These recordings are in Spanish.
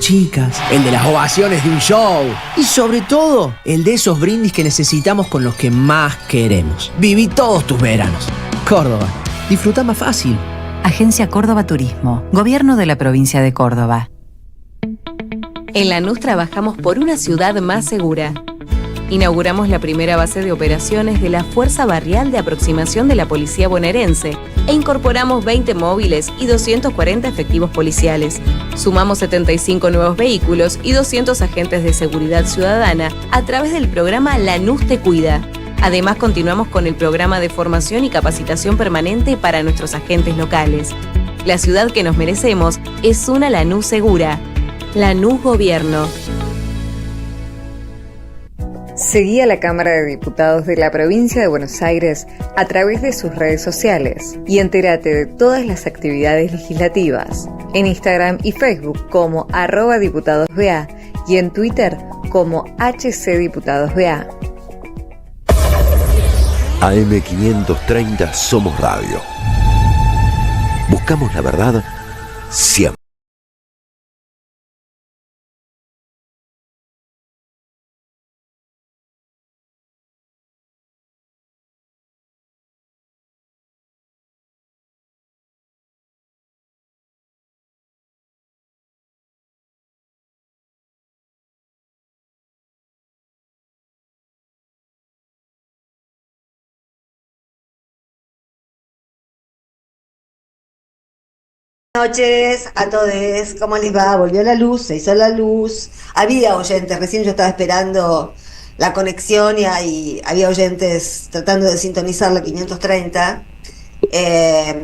chicas, el de las ovaciones de un show y sobre todo el de esos brindis que necesitamos con los que más queremos. Viví todos tus veranos. Córdoba, disfruta más fácil. Agencia Córdoba Turismo, Gobierno de la Provincia de Córdoba. En Lanús trabajamos por una ciudad más segura. Inauguramos la primera base de operaciones de la Fuerza Barrial de Aproximación de la Policía Bonaerense e incorporamos 20 móviles y 240 efectivos policiales. Sumamos 75 nuevos vehículos y 200 agentes de seguridad ciudadana a través del programa Lanús Te Cuida. Además, continuamos con el programa de formación y capacitación permanente para nuestros agentes locales. La ciudad que nos merecemos es una Lanús segura. Lanús Gobierno. Seguí a la Cámara de Diputados de la Provincia de Buenos Aires a través de sus redes sociales y entérate de todas las actividades legislativas en Instagram y Facebook como @diputadosBA y en Twitter como HCDiputadosBA. AM530 Somos Radio. Buscamos la verdad siempre. Buenas noches a todos, ¿cómo les va? Volvió la luz, se hizo la luz. Había oyentes, recién yo estaba esperando la conexión y había oyentes tratando de sintonizar la 530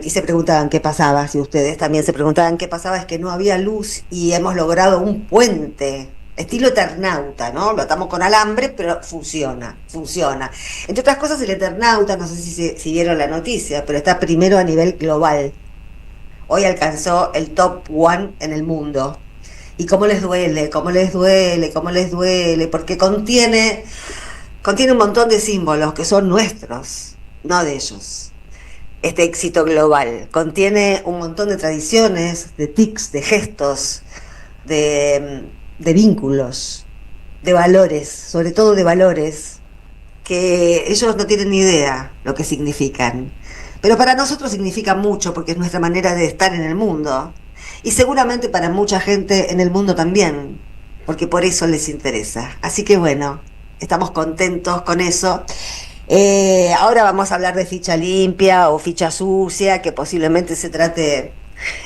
y se preguntaban qué pasaba. Si ustedes también se preguntaban qué pasaba, es que no había luz y hemos logrado un puente, estilo Eternauta, ¿no? Lo atamos con alambre, pero funciona. Entre otras cosas, el Eternauta, no sé si vieron la noticia, pero está primero a nivel global. Hoy alcanzó el top 1 en el mundo. ¿Y cómo les duele? Porque contiene un montón de símbolos que son nuestros, no de ellos. Este éxito global contiene un montón de tradiciones, de tics, de gestos, de vínculos, de valores, sobre todo de valores, que ellos no tienen ni idea lo que significan. Pero para nosotros significa mucho porque es nuestra manera de estar en el mundo. Y seguramente para mucha gente en el mundo también, porque por eso les interesa. Así que bueno, estamos contentos con eso. Ahora vamos a hablar de ficha limpia o ficha sucia, que posiblemente se trate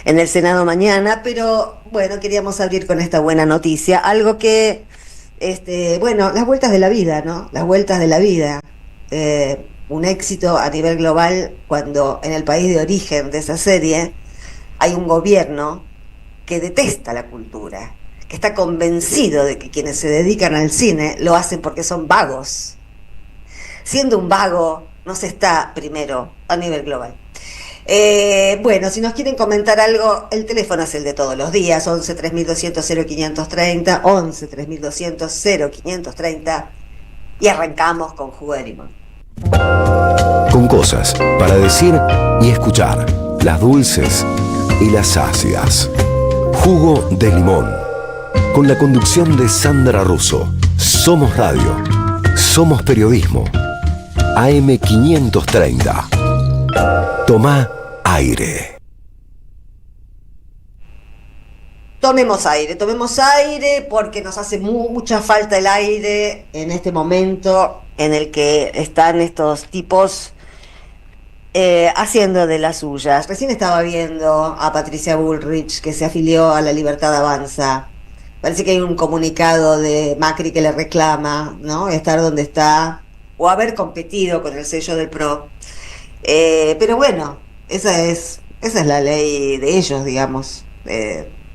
en el Senado mañana, pero bueno, queríamos abrir con esta buena noticia. Algo que, las vueltas de la vida, ¿no? Las vueltas de la vida. Un éxito a nivel global cuando en el país de origen de esa serie hay un gobierno que detesta la cultura, que está convencido de que quienes se dedican al cine lo hacen porque son vagos. Siendo un vago, no se está primero a nivel global. Bueno, si nos quieren comentar algo, el teléfono es el de todos los días, 11 3200 0530, 11 3200 0530, y arrancamos con Jugo de Limón. Con cosas para decir y escuchar, las dulces y las ácidas. Jugo de Limón, con la conducción de Sandra Russo. Somos Radio, somos periodismo. AM530. Tomá aire. Tomemos aire porque nos hace mucha falta el aire en este momento en el que están estos tipos haciendo de las suyas. Recién estaba viendo a Patricia Bullrich, que se afilió a La Libertad Avanza. Parece que hay un comunicado de Macri que le reclama, ¿no?, estar donde está o haber competido con el sello del PRO. Pero bueno, esa es la ley de ellos, digamos.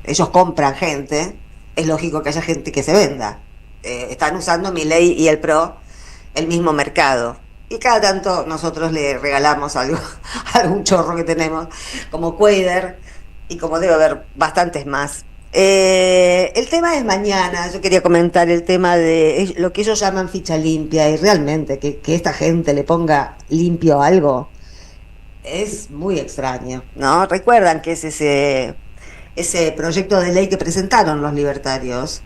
Ellos compran gente, es lógico que haya gente que se venda. Están usando Milei y el PRO el mismo mercado. Y cada tanto nosotros le regalamos algo, algún chorro que tenemos, como Quader, y como debe haber bastantes más. El tema es mañana. Yo quería comentar el tema de lo que ellos llaman ficha limpia, y realmente que esta gente le ponga limpio algo es muy extraño, ¿no? Recuerdan que es ese proyecto de ley que presentaron los libertarios.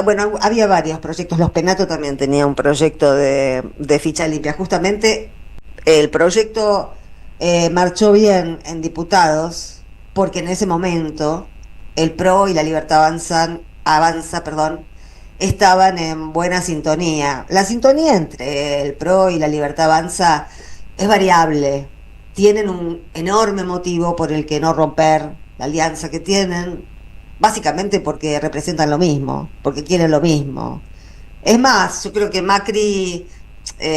Bueno, había varios proyectos, los Penato también tenía un proyecto de ficha limpia. Justamente el proyecto marchó bien en diputados porque en ese momento el PRO y la Libertad Avanza, estaban en buena sintonía. La sintonía entre el PRO y la Libertad Avanza es variable. Tienen un enorme motivo por el que no romper la alianza que tienen, básicamente porque representan lo mismo, porque quieren lo mismo. Es más, yo creo que Macri,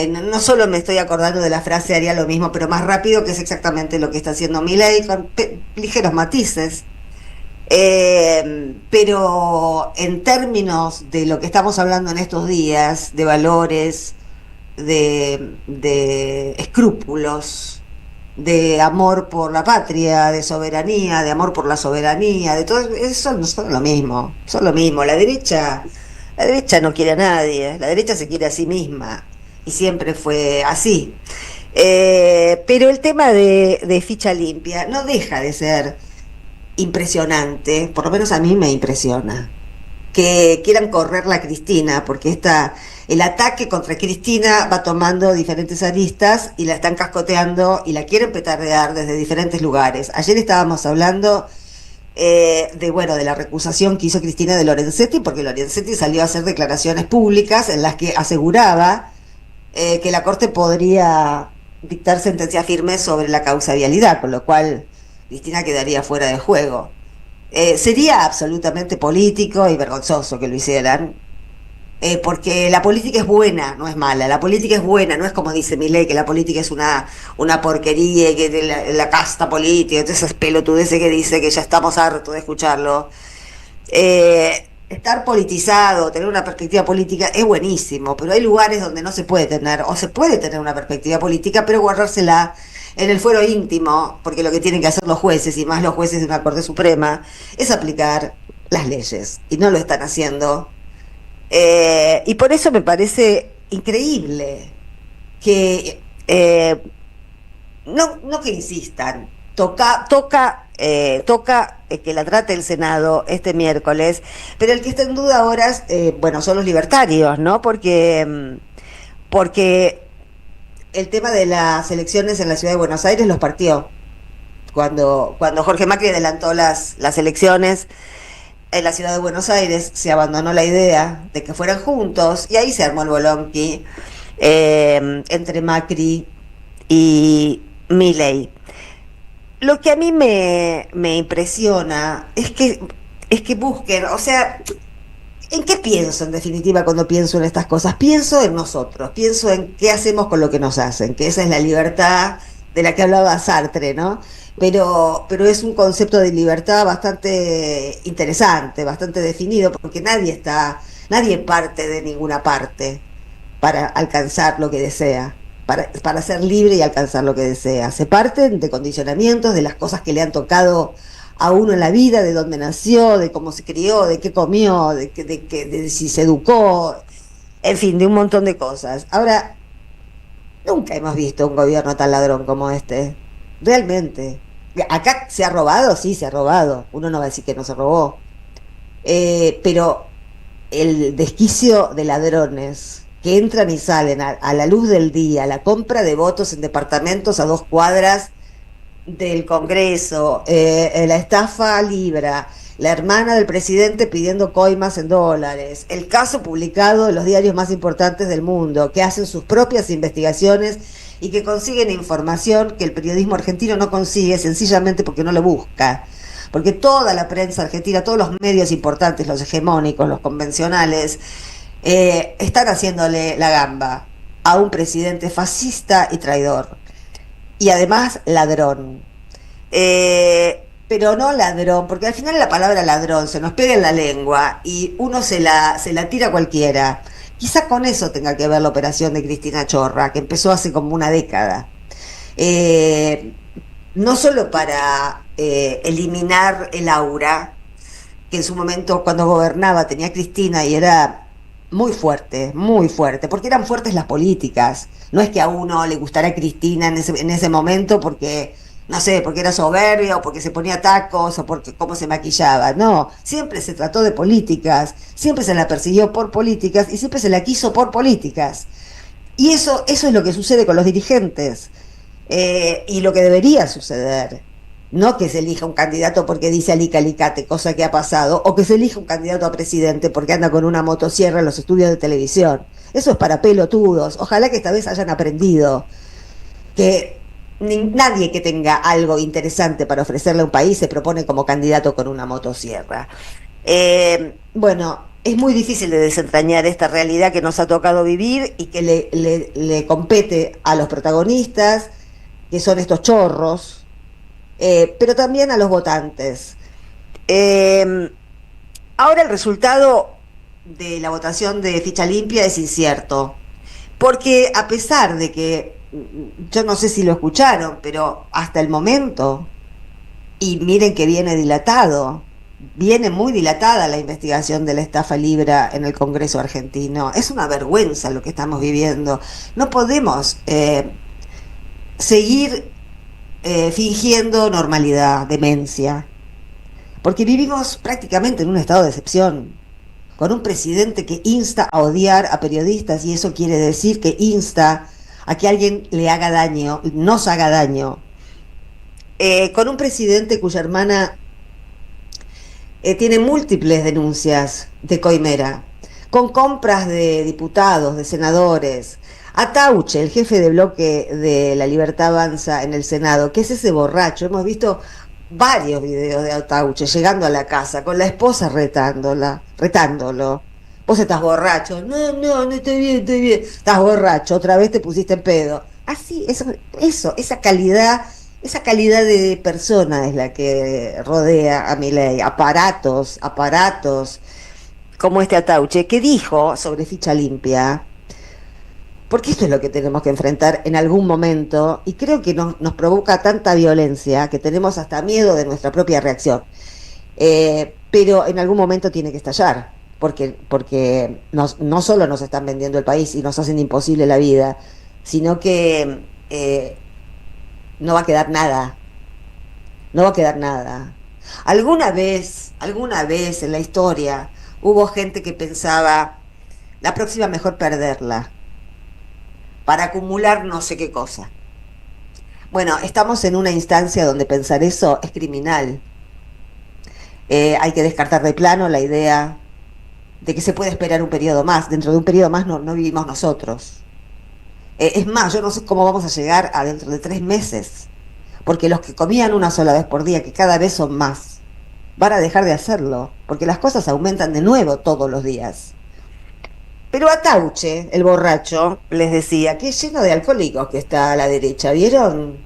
no solo me estoy acordando de la frase haría lo mismo, pero más rápido, que es exactamente lo que está haciendo Milei, con ligeros matices. Pero en términos de lo que estamos hablando en estos días, de valores, de escrúpulos, de amor por la patria, de soberanía, de amor por la soberanía, de todo eso, no son lo mismo, son lo mismo. La derecha no quiere a nadie, la derecha se quiere a sí misma y siempre fue así. Pero el tema de ficha limpia no deja de ser impresionante, por lo menos a mí me impresiona, que quieran correrla a Cristina, porque el ataque contra Cristina va tomando diferentes aristas y la están cascoteando y la quieren petardear desde diferentes lugares. Ayer estábamos hablando de la recusación que hizo Cristina de Lorenzetti, porque Lorenzetti salió a hacer declaraciones públicas en las que aseguraba que la Corte podría dictar sentencia firme sobre la causalidad, con lo cual Cristina quedaría fuera de juego. Sería absolutamente político y vergonzoso que lo hicieran, porque la política es buena, no es mala. La política es buena, no es como dice Milei, que la política es una porquería, y que la casta política, todas esas pelotudeces que dice, que ya estamos hartos de escucharlo. Estar politizado, tener una perspectiva política es buenísimo, pero hay lugares donde no se puede tener, o se puede tener una perspectiva política, pero guardársela en el fuero íntimo, porque lo que tienen que hacer los jueces, y más los jueces de una Corte Suprema, es aplicar las leyes, y no lo están haciendo. Y por eso me parece increíble que no que insistan, toca que la trate el Senado este miércoles, pero el que está en duda ahora son los libertarios, ¿no? Porque el tema de las elecciones en la ciudad de Buenos Aires los partió. Cuando Jorge Macri adelantó las elecciones en la ciudad de Buenos Aires, se abandonó la idea de que fueran juntos, y ahí se armó el bolonqui entre Macri y Milei. Lo que a mí me impresiona es que busquen, o sea, ¿en qué pienso en definitiva cuando pienso en estas cosas? Pienso en nosotros, pienso en qué hacemos con lo que nos hacen, que esa es la libertad de la que hablaba Sartre, ¿no? Pero es un concepto de libertad bastante interesante, bastante definido, porque nadie parte de ninguna parte para alcanzar lo que desea, para ser libre y alcanzar lo que desea. Se parten de condicionamientos, de las cosas que le han tocado a uno en la vida, de dónde nació, de cómo se crió, de qué comió, de si se educó, en fin, de un montón de cosas. Ahora, nunca hemos visto un gobierno tan ladrón como este, realmente. Acá se ha robado, sí, se ha robado, uno no va a decir que no se robó, pero el desquicio de ladrones que entran y salen a la luz del día, la compra de votos en departamentos a 2 cuadras del Congreso, la estafa Libra, la hermana del presidente pidiendo coimas en dólares, el caso publicado en los diarios más importantes del mundo, que hacen sus propias investigaciones y que consiguen información que el periodismo argentino no consigue, sencillamente porque no lo busca. Porque toda la prensa argentina, todos los medios importantes, los hegemónicos, los convencionales, están haciéndole la gamba a un presidente fascista y traidor. Y además ladrón. Pero no ladrón, porque al final la palabra ladrón se nos pega en la lengua y uno se la tira a cualquiera. Quizá con eso tenga que ver la operación de Cristina Chorra, que empezó hace como una década. No solo para eliminar el aura, que en su momento cuando gobernaba tenía Cristina y era muy fuerte, porque eran fuertes las políticas. No es que a uno le gustara Cristina en ese momento porque no sé, porque era soberbia o porque se ponía tacos o porque cómo se maquillaba. No, siempre se trató de políticas, siempre se la persiguió por políticas y siempre se la quiso por políticas. Y eso es lo que sucede con los dirigentes, y lo que debería suceder. No que se elija un candidato porque dice alica alicate, cosa que ha pasado, o que se elija un candidato a presidente porque anda con una motosierra en los estudios de televisión. Eso es para pelotudos. Ojalá que esta vez hayan aprendido que nadie que tenga algo interesante para ofrecerle a un país se propone como candidato con una motosierra. Bueno, es muy difícil de desentrañar esta realidad que nos ha tocado vivir y que le compete a los protagonistas, que son estos chorros, pero también a los votantes. Ahora el resultado de la votación de ficha limpia es incierto, porque a pesar de que, yo no sé si lo escucharon, pero hasta el momento, y miren que viene muy dilatada la investigación de la estafa Libra en el Congreso argentino. Es una vergüenza lo que estamos viviendo. No podemos seguir fingiendo normalidad, demencia, porque vivimos prácticamente en un estado de excepción, con un presidente que insta a odiar a periodistas, y eso quiere decir que insta a que alguien le haga daño, nos haga daño, con un presidente cuya hermana tiene múltiples denuncias de coimera, con compras de diputados, de senadores. Atauche, el jefe de bloque de La Libertad Avanza en el Senado, que es ese borracho. Hemos visto varios videos de Atauche llegando a la casa con la esposa retándolo. Vos estás borracho. No estoy bien. Estás borracho, otra vez te pusiste en pedo. Así, esa calidad de persona es la que rodea a Milei. Aparatos, como este Atauche, que dijo sobre ficha limpia, porque esto es lo que tenemos que enfrentar en algún momento, y creo que nos provoca tanta violencia que tenemos hasta miedo de nuestra propia reacción. Pero en algún momento tiene que estallar, porque no solo nos están vendiendo el país y nos hacen imposible la vida, sino que no va a quedar nada. No va a quedar nada. Alguna vez en la historia hubo gente que pensaba, la próxima mejor perderla, para acumular no sé qué cosa. Bueno, estamos en una instancia donde pensar eso es criminal. Hay que descartar de plano la idea de que se puede esperar un periodo más. Dentro de un periodo más no vivimos nosotros. Es más, yo no sé cómo vamos a llegar a dentro de 3 meses, porque los que comían una sola vez por día, que cada vez son más, van a dejar de hacerlo, porque las cosas aumentan de nuevo todos los días. Pero Atauche, el borracho, les decía que es lleno de alcohólicos que está a la derecha, ¿vieron?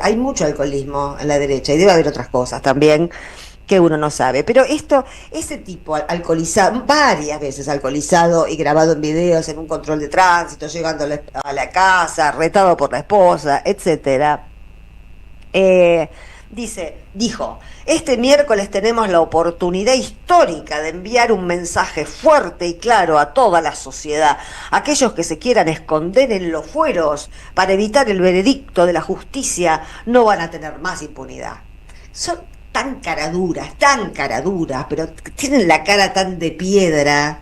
Hay mucho alcoholismo en la derecha y debe haber otras cosas también que uno no sabe. Pero ese tipo alcoholizado, varias veces alcoholizado y grabado en videos en un control de tránsito, llegando a la casa, retado por la esposa, etcétera. Dijo, este miércoles tenemos la oportunidad histórica de enviar un mensaje fuerte y claro a toda la sociedad. Aquellos que se quieran esconder en los fueros para evitar el veredicto de la justicia no van a tener más impunidad. Son tan caraduras, pero tienen la cara tan de piedra.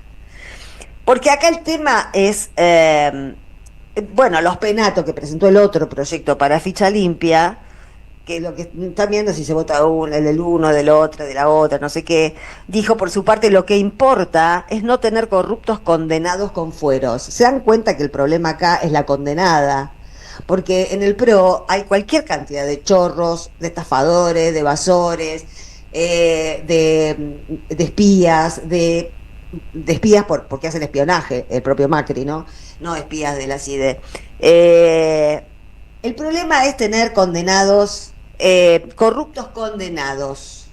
Porque acá el tema es, los penatos que presentó el otro proyecto para ficha limpia, que lo que están viendo si se vota uno, el del uno, del otro, de la otra, no sé qué, dijo por su parte, lo que importa es no tener corruptos condenados con fueros. Se dan cuenta que el problema acá es la condenada, porque en el PRO hay cualquier cantidad de chorros, de estafadores, de evasores, de espías, de espías porque hacen espionaje, el propio Macri, ¿no? No espías de la CIDE. El problema es tener condenados, corruptos condenados.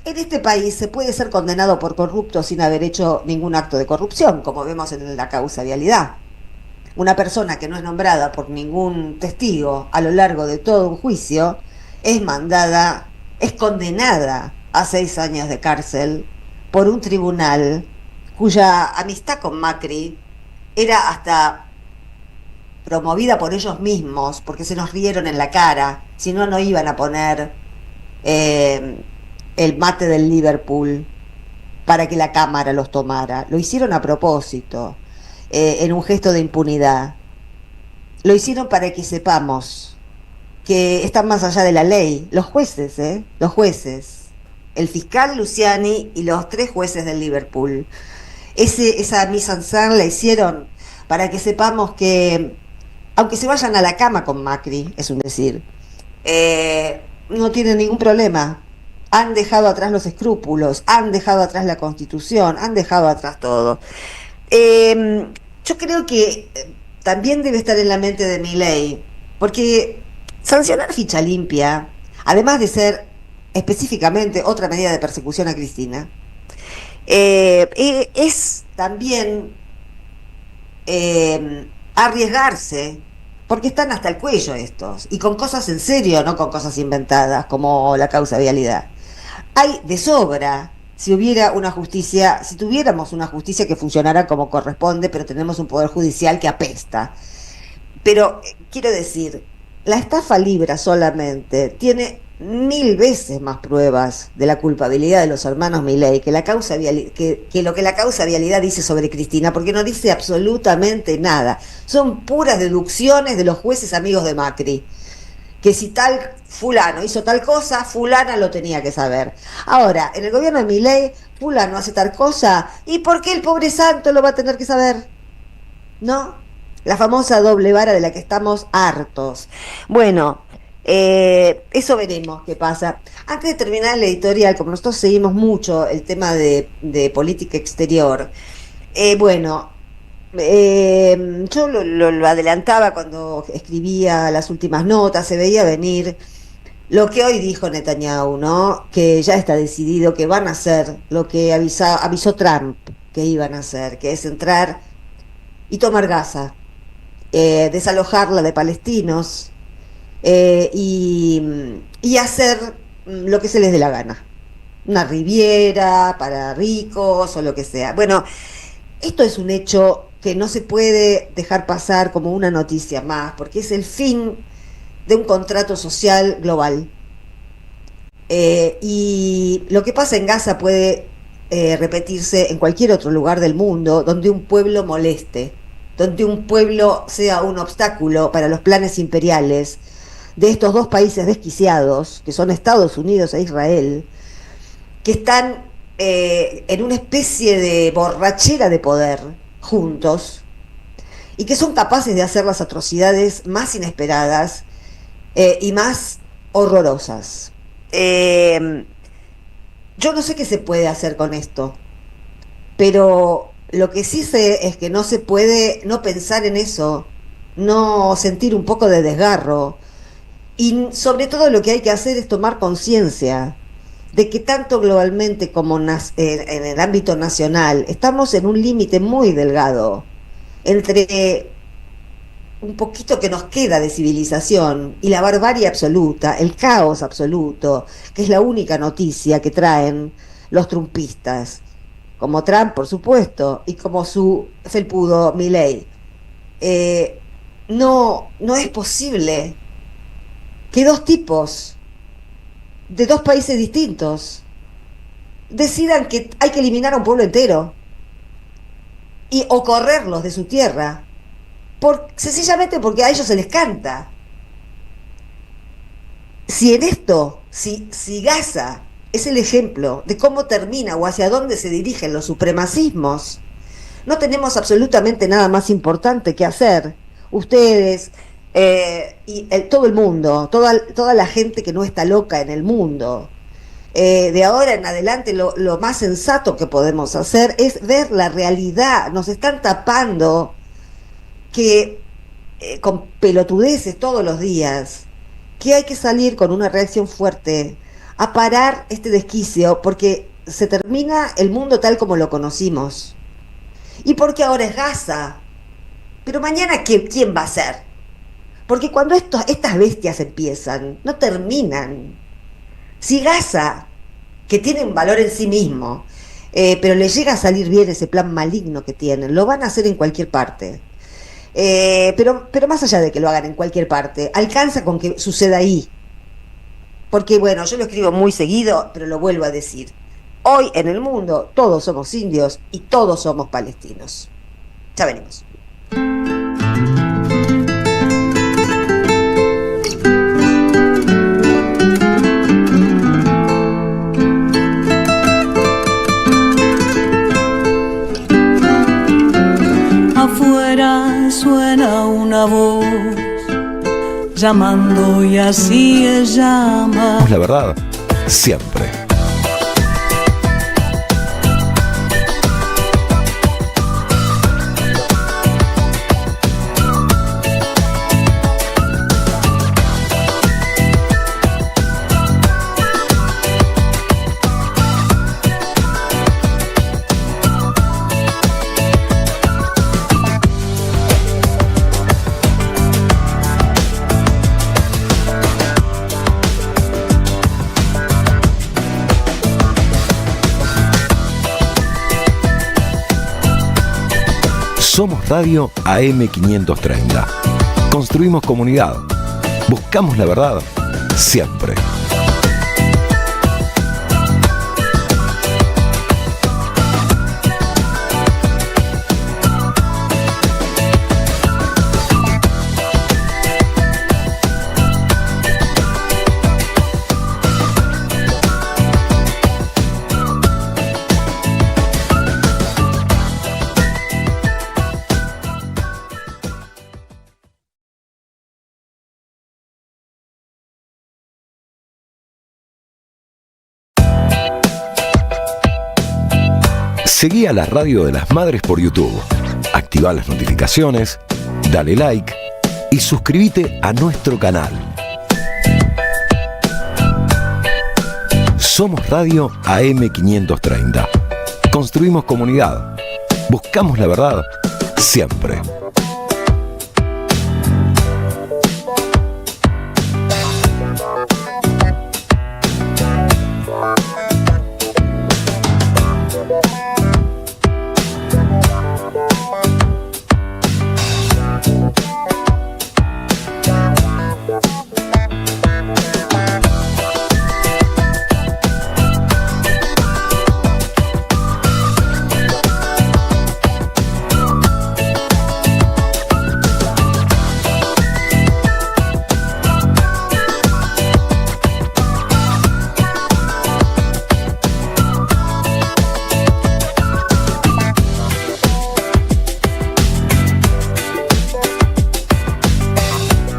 En este país se puede ser condenado por corrupto sin haber hecho ningún acto de corrupción, como vemos en la causa Vialidad. Una persona que no es nombrada por ningún testigo a lo largo de todo un juicio es condenada a 6 años de cárcel por un tribunal cuya amistad con Macri era hasta promovida por ellos mismos, porque se nos rieron en la cara, si no, no iban a poner el mate del Liverpool para que la cámara los tomara. Lo hicieron a propósito, en un gesto de impunidad. Lo hicieron para que sepamos que están más allá de la ley. Los jueces, los jueces. El fiscal Luciani y los 3 jueces del Liverpool. Esa mise en scène la hicieron para que sepamos que, aunque se vayan a la cama con Macri, es un decir, no tienen ningún problema. Han dejado atrás los escrúpulos, han dejado atrás la Constitución, han dejado atrás todo. Yo creo que también debe estar en la mente de Milei, porque sancionar ficha limpia, además de ser específicamente otra medida de persecución a Cristina, es también arriesgarse, porque están hasta el cuello estos, y con cosas en serio, no con cosas inventadas, como la causa vialidad. Hay de sobra, si tuviéramos una justicia que funcionara como corresponde, pero tenemos un poder judicial que apesta. Pero, quiero decir, la estafa libra solamente tiene 1000 veces más pruebas de la culpabilidad de los hermanos Milei que lo que la causa vialidad dice sobre Cristina, porque no dice absolutamente nada. Son puras deducciones de los jueces amigos de Macri, que si tal fulano hizo tal cosa, fulana lo tenía que saber. Ahora, en el gobierno de Milei, fulano hace tal cosa, ¿y por qué el pobre santo lo va a tener que saber? ¿No? La famosa doble vara de la que estamos hartos. Bueno, eso veremos qué pasa. Antes de terminar el editorial, como nosotros seguimos mucho el tema de política exterior, yo lo adelantaba cuando escribía las últimas notas, se veía venir lo que hoy dijo Netanyahu, ¿no? Que ya está decidido que van a hacer lo que avisó Trump que iban a hacer, que es entrar y tomar Gaza, desalojarla de palestinos, y hacer lo que se les dé la gana. Una riviera para ricos o lo que sea. Bueno, esto es un hecho que no se puede dejar pasar como una noticia más, porque es el fin de un contrato social global. Y lo que pasa en Gaza puede repetirse en cualquier otro lugar del mundo donde un pueblo moleste, donde un pueblo sea un obstáculo para los planes imperiales de estos 2 países desquiciados, que son Estados Unidos e Israel, que están en una especie de borrachera de poder juntos, y que son capaces de hacer las atrocidades más inesperadas y más horrorosas. Yo no sé qué se puede hacer con esto, pero lo que sí sé es que no se puede no pensar en eso, no sentir un poco de desgarro, y sobre todo lo que hay que hacer es tomar conciencia de que tanto globalmente como en el ámbito nacional estamos en un límite muy delgado entre un poquito que nos queda de civilización y la barbarie absoluta, el caos absoluto, que es la única noticia que traen los trumpistas, como Trump, por supuesto, y como su felpudo Milei. No es posible que 2 tipos de 2 países distintos decidan que hay que eliminar a un pueblo entero o correrlos de su tierra, sencillamente porque a ellos se les canta. Si en esto, si Gaza es el ejemplo de cómo termina o hacia dónde se dirigen los supremacismos, no tenemos absolutamente nada más importante que hacer. Ustedes todo el mundo, toda la gente que no está loca en el mundo, de ahora en adelante lo más sensato que podemos hacer es ver la realidad. Nos están tapando que con pelotudeces todos los días, que hay que salir con una reacción fuerte a parar este desquicio, porque se termina el mundo tal como lo conocimos, y porque ahora es Gaza, pero mañana ¿quién va a ser? Porque cuando estas bestias empiezan, no terminan. Si Gaza, que tiene un valor en sí mismo, pero le llega a salir bien ese plan maligno que tienen, lo van a hacer en cualquier parte. Pero más allá de que lo hagan en cualquier parte, alcanza con que suceda ahí. Porque bueno, yo lo escribo muy seguido, pero lo vuelvo a decir. Hoy en el mundo todos somos indios y todos somos palestinos. Ya venimos. Afuera suena una voz llamando y así llama. La verdad, siempre. Somos Radio AM530. Construimos comunidad. Buscamos la verdad siempre. Seguí a la Radio de las Madres por YouTube, activa las notificaciones, dale like y suscríbete a nuestro canal. Somos Radio AM530. Construimos comunidad. Buscamos la verdad siempre.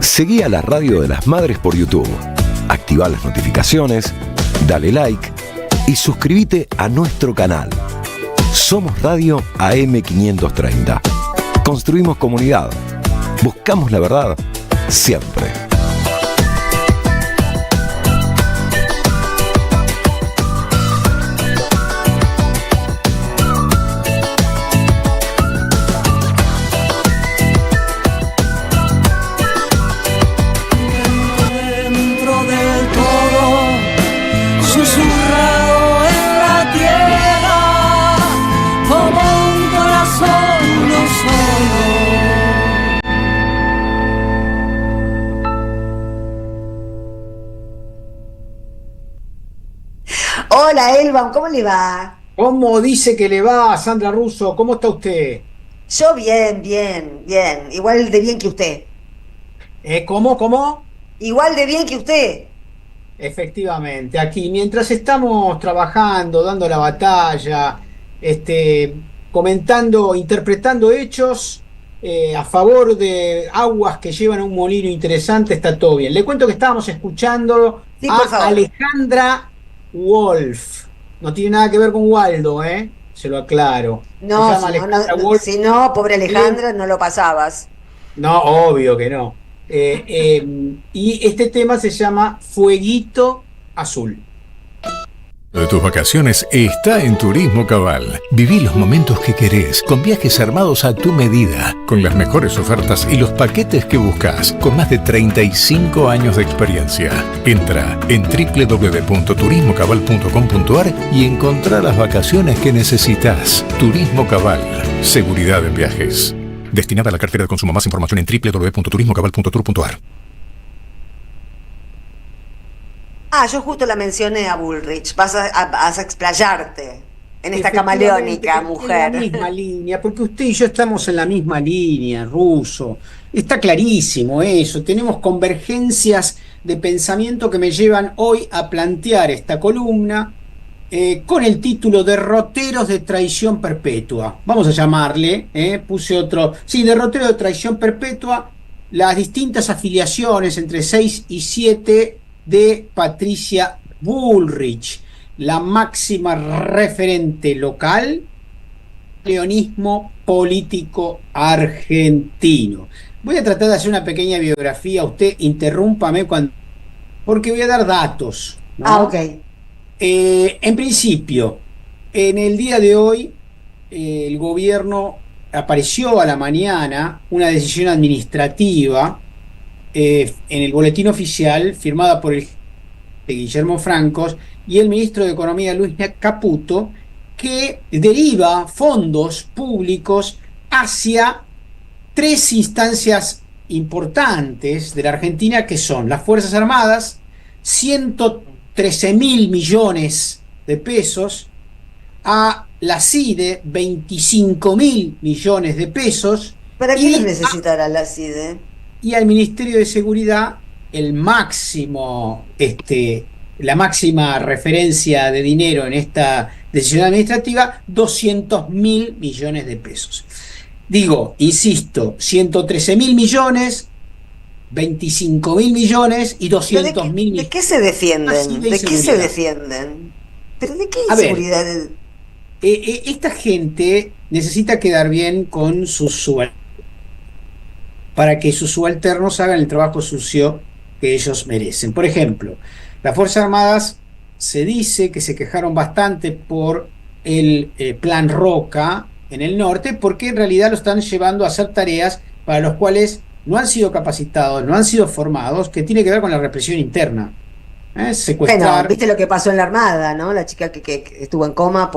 Seguí a la Radio de las Madres por YouTube, activa las notificaciones, dale like y suscríbete a nuestro canal. Somos Radio AM530. Construimos comunidad. Buscamos la verdad siempre. Hola Elban, ¿cómo le va? ¿Cómo dice que le va, Sandra Russo? ¿Cómo está usted? Yo bien, bien, bien. Igual de bien que usted. ¿Cómo? Igual de bien que usted. Efectivamente, aquí, mientras estamos trabajando, dando la batalla, comentando, interpretando hechos a favor de aguas que llevan a un molino interesante, está todo bien. Le cuento que estábamos escuchando a Alejandra Wolf. No tiene nada que ver con Waldo, se lo aclaro. No, si no, pobre Alejandra, no lo pasabas. No, obvio que no. Y este tema se llama Fueguito Azul. De tus vacaciones está en Turismo Cabal. Viví los momentos que querés, con viajes armados a tu medida, con las mejores ofertas y los paquetes que buscas, con más de 35 años de experiencia. Entra en www.turismocabal.com.ar y encontrá las vacaciones que necesitas. Turismo Cabal, seguridad en viajes. Destinada a la cartera de consumo. Más información en www.turismocabal.tour.ar. Yo justo la mencioné a Bullrich. Vas a explayarte en esta camaleónica mujer. En la misma línea, porque usted y yo estamos en la misma línea, Russo. Está clarísimo eso. Tenemos convergencias de pensamiento que me llevan hoy a plantear esta columna con el título Derroteros de Traición Perpetua. Vamos a llamarle, puse otro. Sí, Derrotero de Traición Perpetua, las distintas afiliaciones entre 6 y 7 de Patricia Bullrich, la máxima referente local leonismo político argentino. Voy a tratar de hacer una pequeña biografía. Usted interrúmpame porque voy a dar datos, ¿no? Ok. En principio, en el día de hoy, el gobierno apareció a la mañana una decisión administrativa en el boletín oficial firmada por el de Guillermo Francos y el ministro de Economía Luis Caputo, que deriva fondos públicos hacia 3 instancias importantes de la Argentina, que son las Fuerzas Armadas, 113.000 millones de pesos, a la CIDE, 25.000 millones de pesos. ¿Para qué necesitará la CIDE? Y al Ministerio de Seguridad, el máximo, la máxima referencia de dinero en esta decisión administrativa, 200.000 millones de pesos. Digo, insisto, 113.000 millones, 25.000 millones y 200.000 millones. ¿De qué se defienden? ¿De qué se defienden? ¿Pero de qué inseguridad? Esta gente necesita quedar bien con sus subalternos para que sus subalternos hagan el trabajo sucio que ellos merecen. Por ejemplo, las Fuerzas Armadas se dice que se quejaron bastante por el Plan Roca en el norte, porque en realidad lo están llevando a hacer tareas para las cuales no han sido capacitados, no han sido formados, que tiene que ver con la represión interna. Secuestrar. Bueno, viste lo que pasó en la Armada, ¿no? La chica que estuvo en coma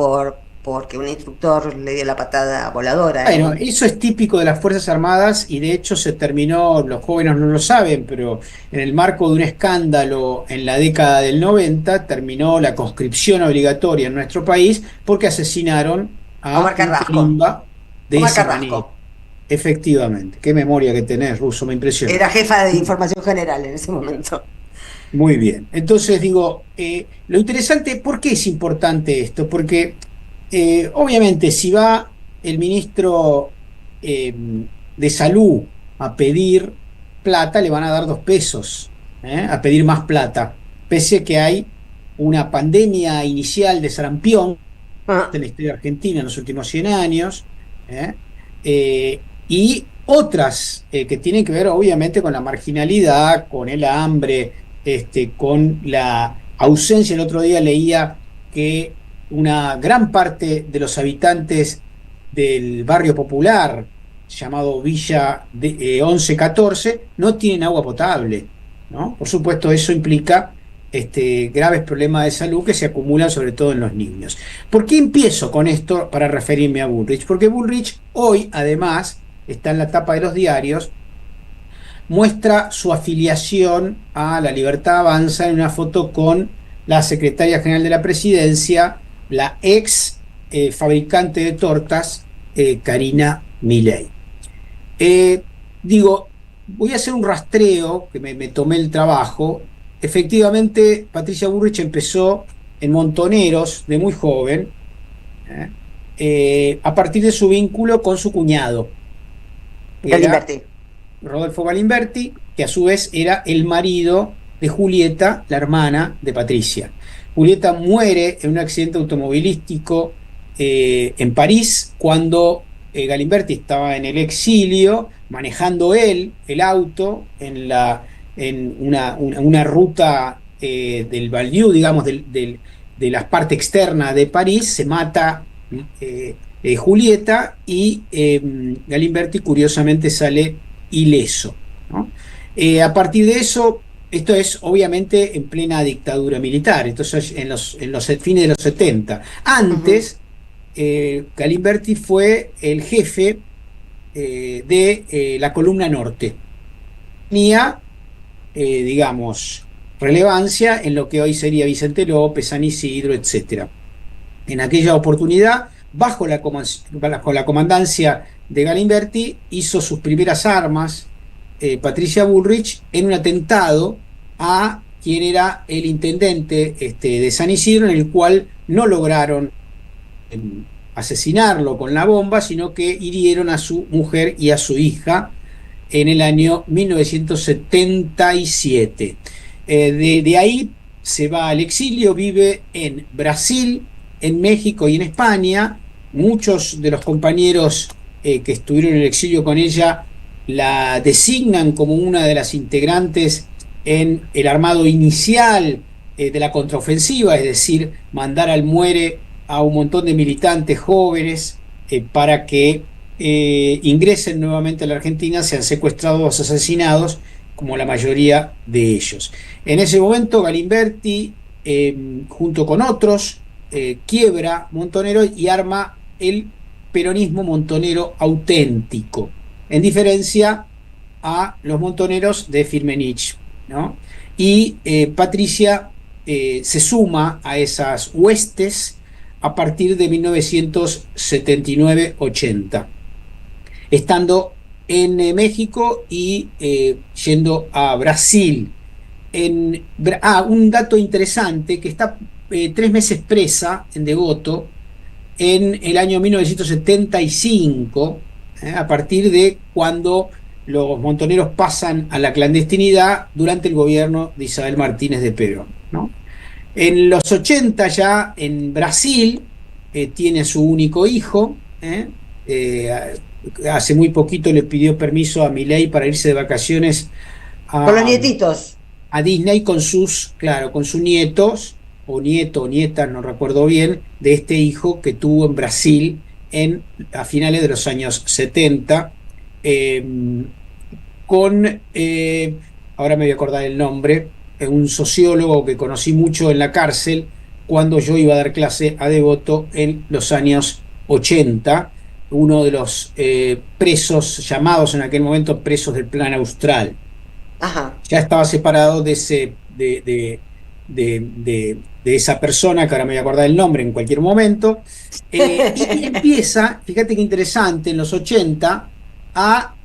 porque un instructor le dio la patada voladora. Bueno, eso es típico de las Fuerzas Armadas y de hecho se terminó, los jóvenes no lo saben, pero en el marco de un escándalo en la década del 90 terminó la conscripción obligatoria en nuestro país porque asesinaron a Omar Carrasco. De esa manera. Efectivamente. Qué memoria que tenés, Russo, me impresiona. Era jefa de información general en ese momento. Muy bien. Entonces digo, lo interesante, ¿por qué es importante esto? Porque obviamente si va el ministro de Salud a pedir plata, le van a dar 2 pesos, a pedir más plata, pese a que hay una pandemia inicial de sarampión en la historia argentina en los últimos 100 años, y otras que tienen que ver obviamente con la marginalidad, con el hambre, con la ausencia. El otro día leía que una gran parte de los habitantes del barrio popular llamado Villa 1114 no tienen agua potable, ¿no? Por supuesto, eso implica graves problemas de salud que se acumulan sobre todo en los niños. ¿Por qué empiezo con esto para referirme a Bullrich? Porque Bullrich hoy, además, está en la tapa de los diarios, muestra su afiliación a La Libertad Avanza en una foto con la secretaria general de la presidencia, la ex fabricante de tortas, Karina Milei. Voy a hacer un rastreo, que me tomé el trabajo. Efectivamente, Patricia Bullrich empezó en Montoneros de muy joven, a partir de su vínculo con su cuñado, Galimberti. Rodolfo Galimberti, que a su vez era el marido de Julieta, la hermana de Patricia. Julieta muere en un accidente automovilístico en París cuando Galimberti estaba en el exilio, manejando él el auto en una ruta del Banlieue, digamos, de la parte externa de París. Se mata Julieta y Galimberti curiosamente sale ileso, ¿no? A partir de eso, esto es obviamente en plena dictadura militar, entonces en los fines de los 70. Antes, Galimberti fue el jefe de la columna norte. Tenía, digamos, relevancia en lo que hoy sería Vicente López, San Isidro, etc. En aquella oportunidad, bajo la comandancia de Galimberti, hizo sus primeras armas Patricia Bullrich en un atentado a quien era el intendente de San Isidro, en el cual no lograron asesinarlo con la bomba, sino que hirieron a su mujer y a su hija en el año 1977. De ahí se va al exilio, vive en Brasil, en México y en España. Muchos de los compañeros que estuvieron en el exilio con ella la designan como una de las integrantes en el armado inicial de la contraofensiva, es decir, mandar al muere a un montón de militantes jóvenes para que ingresen nuevamente a la Argentina, sean secuestrados o asesinados, como la mayoría de ellos. En ese momento Galimberti, junto con otros, quiebra Montonero y arma el peronismo montonero auténtico, en diferencia a los montoneros de Firmenich, ¿no? Y Patricia se suma a esas huestes a partir de 1979-80, estando en México y yendo a Brasil. Un dato interesante, que está 3 meses presa en Devoto en el año 1975, a partir de cuando los montoneros pasan a la clandestinidad durante el gobierno de Isabel Martínez de Perón, ¿no? En los 80 ya en Brasil tiene su único hijo, hace muy poquito le pidió permiso a Milei para irse de vacaciones con los nietitos a Disney con sus nietos, o nieto o nieta, no recuerdo bien, de este hijo que tuvo en Brasil a finales de los años 70, ahora me voy a acordar el nombre, un sociólogo que conocí mucho en la cárcel cuando yo iba a dar clase a Devoto en los años 80, uno de los presos, llamados en aquel momento presos del Plan Austral. Ajá. Ya estaba separado de esa persona, que ahora me voy a acordar el nombre en cualquier momento, y empieza, fíjate qué interesante, en los 80 a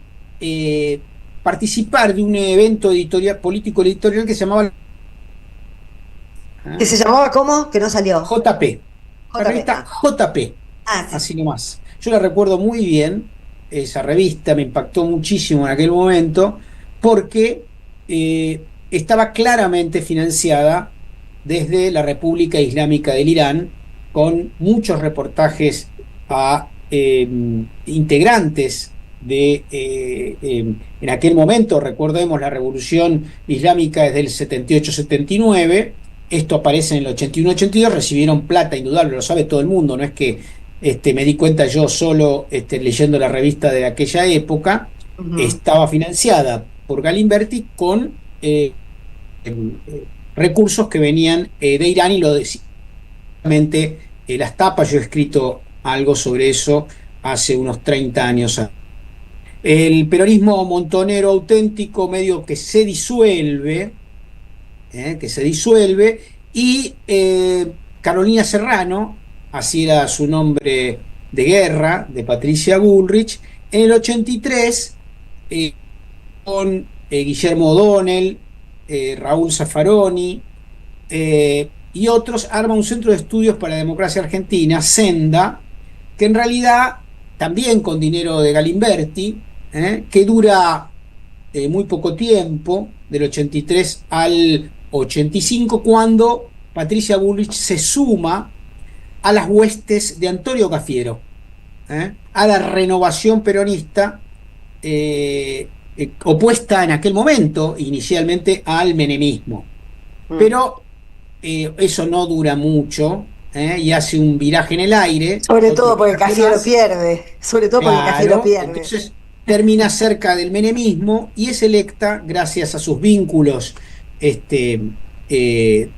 participar de un evento político editorial que se llamaba... ¿Que se llamaba cómo? Que no salió. JP. La revista JP. Sí. Así nomás. Yo la recuerdo muy bien, esa revista me impactó muchísimo en aquel momento, porque estaba claramente financiada desde la República Islámica del Irán, con muchos reportajes a integrantes en aquel momento. Recordemos, la revolución islámica es del 78-79, esto aparece en el 81-82, recibieron plata, indudable, lo sabe todo el mundo, no es que me di cuenta yo solo leyendo la revista de aquella época. Estaba financiada por Galimberti con recursos que venían de Irán, y lo decía las tapas. Yo he escrito algo sobre eso hace unos 30 años. El peronismo montonero auténtico medio que se disuelve, y Carolina Serrano, así era su nombre de guerra, de Patricia Bullrich, en el 83, con Guillermo O'Donnell, Raúl Zaffaroni y otros, arma un centro de estudios para la democracia argentina, Senda, que en realidad también con dinero de Galimberti, que dura muy poco tiempo, del 83 al 85, cuando Patricia Bullrich se suma a las huestes de Antonio Cafiero, a la renovación peronista, opuesta en aquel momento inicialmente al menemismo. Pero eso no dura mucho, y hace un viraje en el aire. Sobre todo porque Cafiero pierde. Entonces termina cerca del menemismo y es electa, gracias a sus vínculos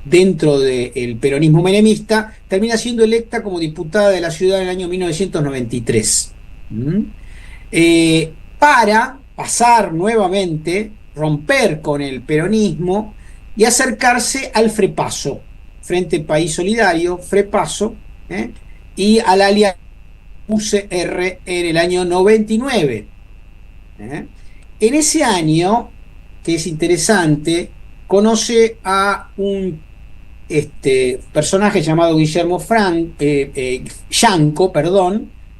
dentro del peronismo menemista, termina siendo electa como diputada de la ciudad en el año 1993. para pasar nuevamente, romper con el peronismo y acercarse al FREPASO, Frente País Solidario, FREPASO, y a la alianza UCR en el año 99. En ese año, que es interesante, conoce a un personaje llamado Guillermo Yanco,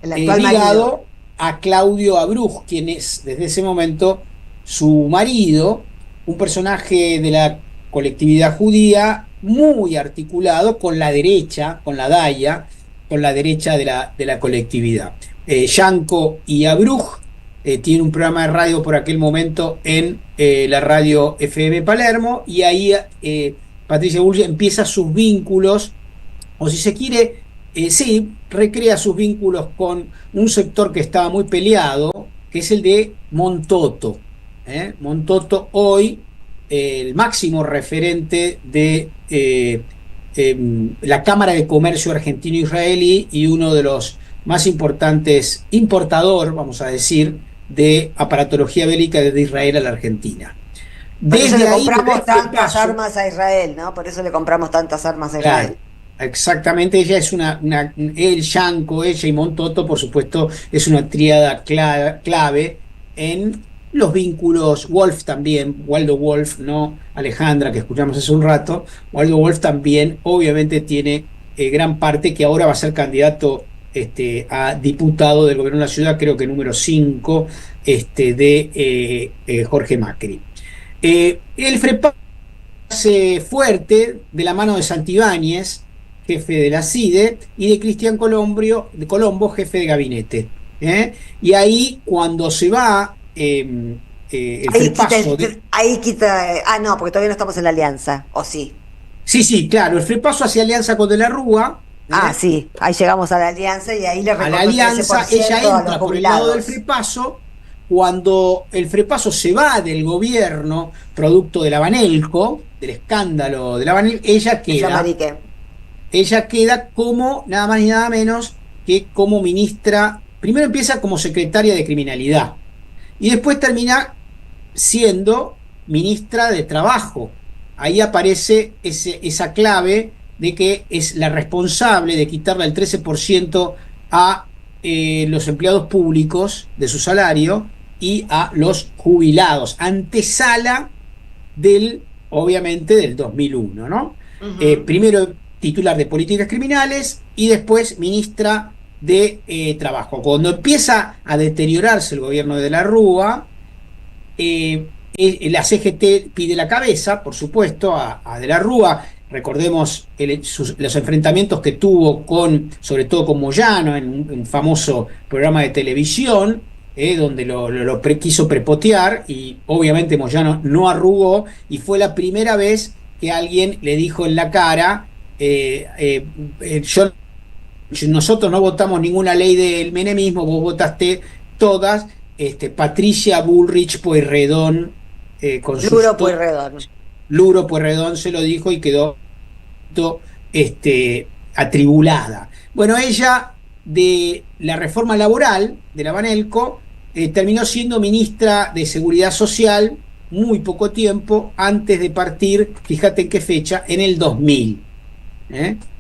ligado a Claudio Abruj, quien es desde ese momento su marido, un personaje de la colectividad judía muy articulado con la derecha, con la DAIA, con la derecha de la colectividad. Yanco y Abruj tienen un programa de radio por aquel momento en la radio FM Palermo, y ahí Patricia Bullrich empieza sus vínculos, o si se quiere, recrea sus vínculos con un sector que estaba muy peleado, que es el de Montoto. Montoto hoy, el máximo referente de la Cámara de Comercio Argentino-Israelí y uno de los más importantes importador, vamos a decir, de aparatología bélica desde Israel a la Argentina. Por eso le compramos tantas armas a Israel, ¿no? Por eso le compramos tantas armas a Israel. Claro, exactamente, ella es el Yanco, ella y Montoto, por supuesto, es una tríada clave en los vínculos. Wolf también, Waldo Wolf, no Alejandra, que escuchamos hace un rato. Waldo Wolf también, obviamente, tiene gran parte, que ahora va a ser candidato a diputado del gobierno de la ciudad, creo que número 5, de Jorge Macri. El FREPASO hace fuerte de la mano de Santibáñez, jefe de la CIDE, y de Cristian Colombo, jefe de gabinete. Y ahí, cuando se va el FREPASO... Ahí quita... no, porque todavía no estamos en la alianza, ¿o sí? Sí, claro, el FREPASO hace alianza con De la Rúa. Sí, ahí llegamos a la alianza y ahí le a la alianza, ella entra por el lado del FREPASO. Cuando el FREPASO se va del gobierno, producto de la Banelco, del escándalo de la Banelco, ella queda como nada más ni nada menos que como ministra. Primero empieza como secretaria de Criminalidad y después termina siendo ministra de Trabajo. Ahí aparece esa clave de que es la responsable de quitarle el 13% a los empleados públicos de su salario y a los jubilados, antesala obviamente del 2001, ¿no? Primero titular de Políticas Criminales y después ministra de Trabajo. Cuando empieza a deteriorarse el gobierno de la Rúa, la CGT pide la cabeza, por supuesto, a de la Rúa. Recordemos los enfrentamientos que tuvo sobre todo con Moyano en un famoso programa de televisión, donde lo quiso prepotear, y obviamente Moyano no arrugó, y fue la primera vez que alguien le dijo en la cara: nosotros no votamos ninguna ley del menemismo, vos votaste todas. Patricia Bullrich Pueyrredón, con Luro Pueyrredón se lo dijo y quedó atribulada. Bueno, ella, de la reforma laboral de la Banelco, terminó siendo ministra de Seguridad Social muy poco tiempo antes de partir. Fíjate en qué fecha, en el 2000.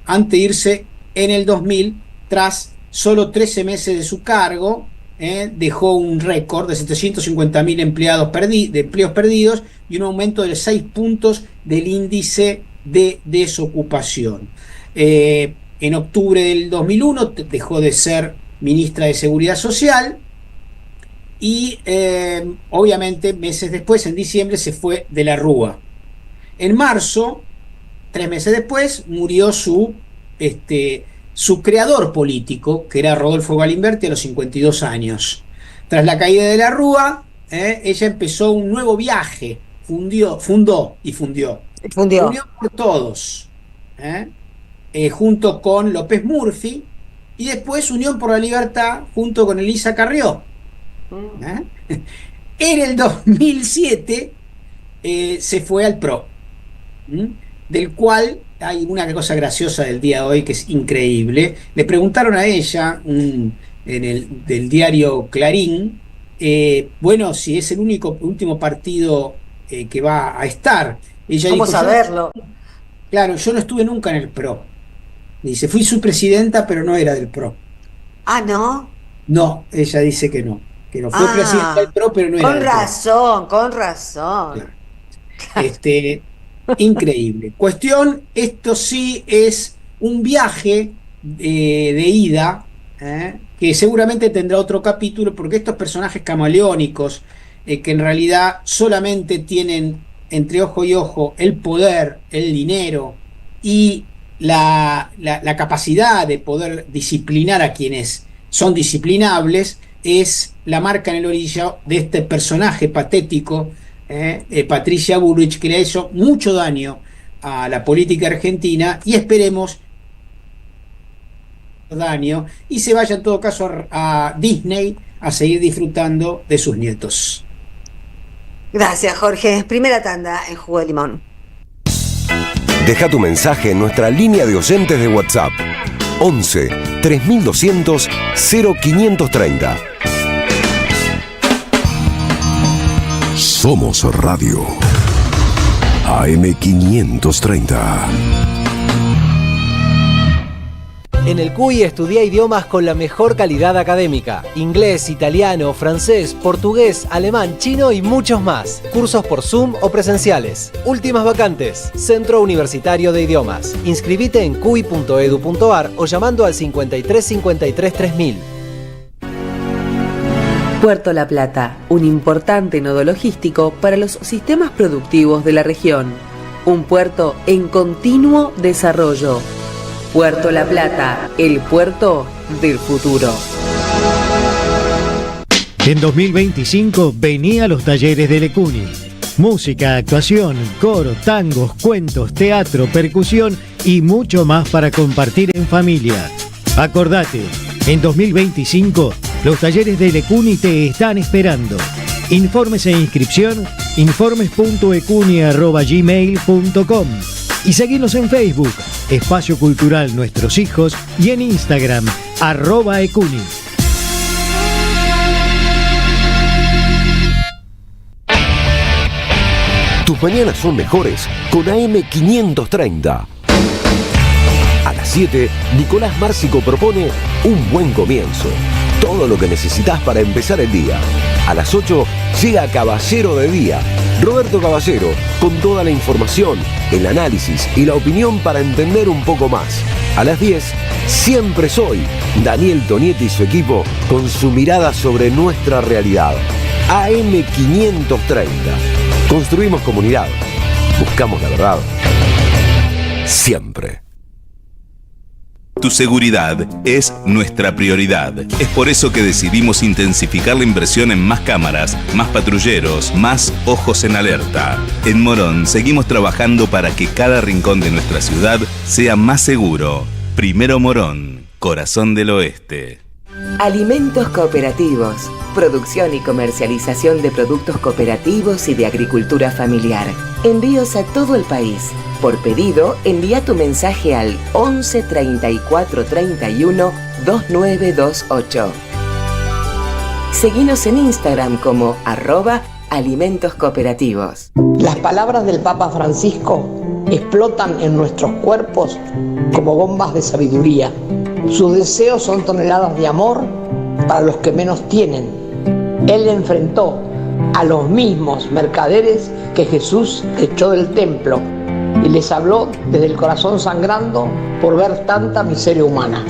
Antes de irse en el 2000, tras solo 13 meses de su cargo, dejó un récord de 750.000 empleos perdidos y un aumento de 6 puntos del índice de desocupación. En octubre del 2001 dejó de ser ministra de Seguridad Social y obviamente meses después, en diciembre, se fue de la Rúa. En marzo, 3 meses después, murió su creador político, que era Rodolfo Galimberti, a los 52 años. Tras la caída de la Rúa, ella empezó un nuevo viaje, fundió por todos, junto con López Murphy, y después Unión por la Libertad junto con Elisa Carrió. En el 2007 se fue al PRO, del cual hay una cosa graciosa del día de hoy que es increíble. Le preguntaron a ella, un del diario Clarín, bueno, si es el último partido que va a estar. Ella ¿Cómo dijo, saberlo? Claro, yo no estuve nunca en el PRO. Dice, fui su presidenta, pero no era del PRO. Ah, ¿no? No, ella dice que no fue presidenta del PRO, pero no era del PRO. Con razón. Claro. Increíble. Cuestión, esto sí es un viaje de ida, que seguramente tendrá otro capítulo, porque estos personajes camaleónicos, que en realidad solamente tienen entre ojo y ojo el poder, el dinero y la capacidad de poder disciplinar a quienes son disciplinables, es la marca en el orillo de este personaje patético, Patricia Bullrich, que le ha hecho mucho daño a la política argentina, y esperemos daño y se vaya en todo caso a Disney a seguir disfrutando de sus nietos. Gracias, Jorge. Primera tanda en Jugo de Limón. Deja tu mensaje en nuestra línea de oyentes de WhatsApp 11 3200 0530. Somos Radio AM530. En el CUI estudia idiomas con la mejor calidad académica. Inglés, italiano, francés, portugués, alemán, chino y muchos más. Cursos por Zoom o presenciales. Últimas vacantes. Centro Universitario de Idiomas. Inscribite en cui.edu.ar o llamando al 53 53 3000. Puerto La Plata, un importante nodo logístico para los sistemas productivos de la región. Un puerto en continuo desarrollo. Puerto La Plata, el puerto del futuro. En 2025 vení a los talleres de Lecuni. Música, actuación, coro, tangos, cuentos, teatro, percusión y mucho más para compartir en familia. Acordate, en 2025 los talleres de Lecuni te están esperando. Informes e inscripción, informes.ecuni@gmail.com. Y seguinos en Facebook, Espacio Cultural Nuestros Hijos, y en Instagram, @ecuni. Tus mañanas son mejores con AM530. A las 7, Nicolás Márcico propone Un Buen Comienzo. Todo lo que necesitas para empezar el día. A las 8 llega Caballero de Día. Roberto Caballero, con toda la información, el análisis y la opinión para entender un poco más. A las 10, Siempre Soy. Daniel Tonietti y su equipo con su mirada sobre nuestra realidad. AM530. Construimos comunidad. Buscamos la verdad. Siempre. Tu seguridad es nuestra prioridad. Es por eso que decidimos intensificar la inversión en más cámaras, más patrulleros, más ojos en alerta. En Morón seguimos trabajando para que cada rincón de nuestra ciudad sea más seguro. Primero Morón, corazón del oeste. Alimentos cooperativos. Producción y comercialización de productos cooperativos y de agricultura familiar. Envíos a todo el país. Por pedido, envía tu mensaje al 11 34 31 2928. Seguinos en Instagram como @alimentoscooperativos. Las palabras del Papa Francisco explotan en nuestros cuerpos como bombas de sabiduría. Sus deseos son toneladas de amor para los que menos tienen. Él enfrentó a los mismos mercaderes que Jesús echó del templo y les habló desde el corazón sangrando por ver tanta miseria humana.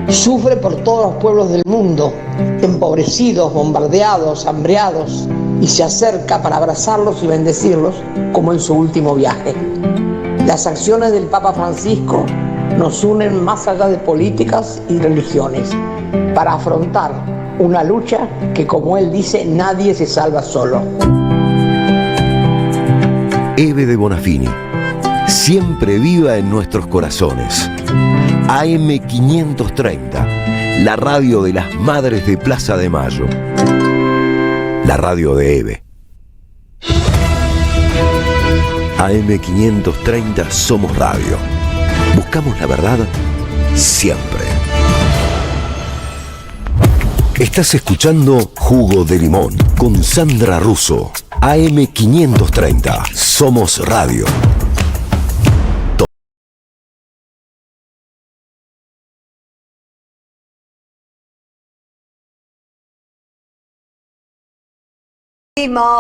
Sufre por todos los pueblos del mundo, empobrecidos, bombardeados, hambreados, y se acerca para abrazarlos y bendecirlos como en su último viaje. Las acciones del Papa Francisco nos unen más allá de políticas y religiones para afrontar una lucha que, como él dice, nadie se salva solo. Eve de Bonafini, siempre viva en nuestros corazones. AM530, la radio de las madres de Plaza de Mayo. La radio de Eve. AM530 somos radio. Buscamos la verdad siempre. Estás escuchando Jugo de Limón con Sandra Russo. AM 530. Somos Radio.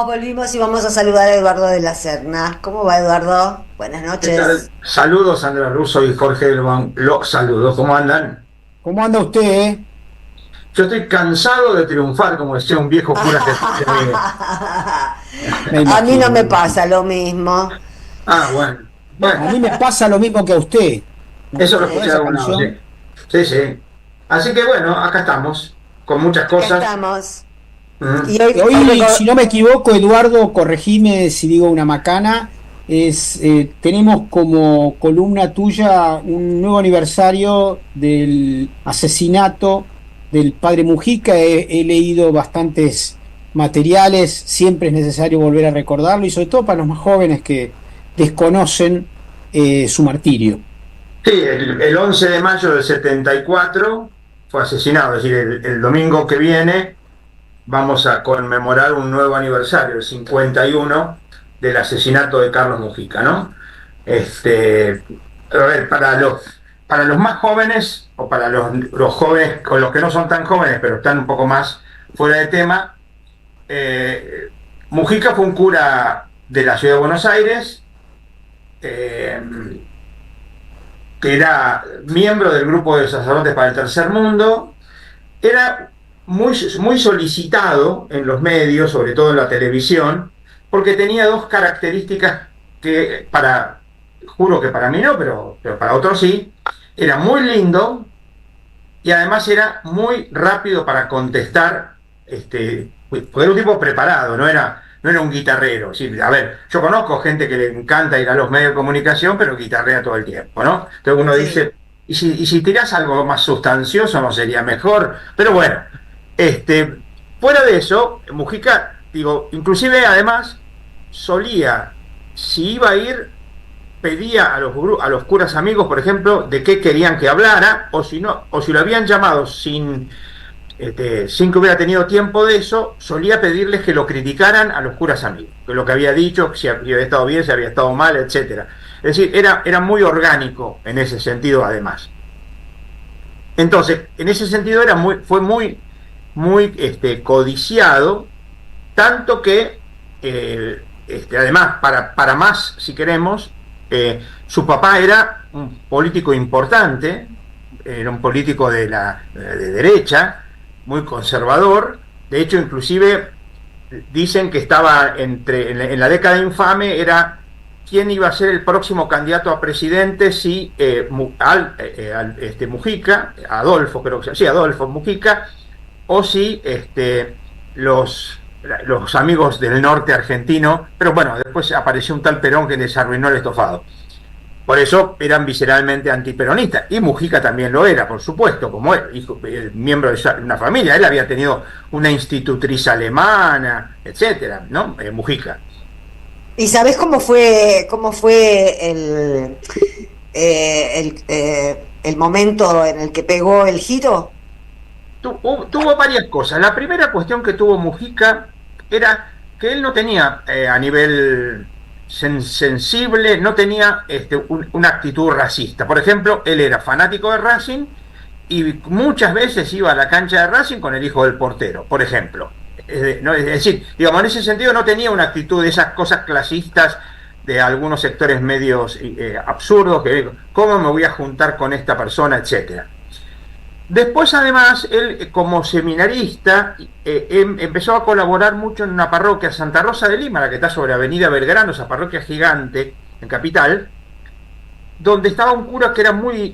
Volvimos y vamos a saludar a Eduardo de la Serna. ¿Cómo va, Eduardo? Buenas noches. Saludos, Sandra Russo y Jorge Elban. Los saludos. ¿Cómo andan? ¿Cómo anda usted, Yo estoy cansado de triunfar, como decía un viejo cura que... A mí no me pasa lo mismo. Bueno. A mí me pasa lo mismo que a usted. Eso lo escuché alguna vez. Sí. Así que bueno, acá estamos, con muchas cosas. Acá estamos. Y hoy, si no me equivoco, Eduardo, corregime si digo una macana, tenemos como columna tuya un nuevo aniversario del asesinato del padre Mujica. He leído bastantes materiales, siempre es necesario volver a recordarlo, y sobre todo para los más jóvenes que desconocen su martirio. Sí, el 11 de mayo del 74 fue asesinado, es decir, el domingo que viene vamos a conmemorar un nuevo aniversario, el 51 del asesinato de Carlos Mujica, ¿no? A ver, para los más jóvenes, o para los jóvenes, o los que no son tan jóvenes, pero están un poco más fuera de tema, Mujica fue un cura de la ciudad de Buenos Aires, que era miembro del grupo de sacerdotes para el tercer mundo, era muy solicitado en los medios, sobre todo en la televisión, porque tenía dos características que juro que para mí no, pero para otros sí. Era muy lindo y además era muy rápido para contestar, porque era un tipo preparado, no era un guitarrero. Sí, a ver, yo conozco gente que le encanta ir a los medios de comunicación, pero guitarrea todo el tiempo, ¿no? Entonces uno dice, ¿y si tirás algo más sustancioso no sería mejor? Pero bueno, fuera de eso, Mujica, inclusive además solía, si iba a ir, pedía a los curas amigos, por ejemplo, de qué querían que hablara, o si lo habían llamado sin que hubiera tenido tiempo de eso, solía pedirles que lo criticaran a los curas amigos, que lo que había dicho, si había estado bien, si había estado mal, etcétera. Es decir, era muy orgánico en ese sentido, además. Entonces, en ese sentido fue muy codiciado, tanto que además, para más, si queremos, su papá era un político importante, era un político de derecha, muy conservador. De hecho, inclusive dicen que estaba en la década infame, era quién iba a ser el próximo candidato a presidente, si Mujica, Adolfo, creo que sí, Adolfo Mujica, o si los amigos del norte argentino, pero bueno, después apareció un tal Perón que les arruinó el estofado. Por eso eran visceralmente antiperonistas, y Mujica también lo era, por supuesto, como miembro de una familia. Él había tenido una institutriz alemana, etcétera, ¿no? Mujica. ¿Y sabés cómo fue el momento en el que pegó el giro? Tuvo varias cosas. La primera cuestión que tuvo Mujica era que él no tenía, a nivel sensible, no tenía una actitud racista. Por ejemplo, él era fanático de Racing y muchas veces iba a la cancha de Racing con el hijo del portero, por ejemplo. Es decir, digamos, en ese sentido no tenía una actitud de esas cosas clasistas de algunos sectores medios absurdos, que cómo me voy a juntar con esta persona, etcétera. Después, además, él como seminarista empezó a colaborar mucho en una parroquia, Santa Rosa de Lima, la que está sobre Avenida Belgrano, esa parroquia gigante en Capital, donde estaba un cura que era muy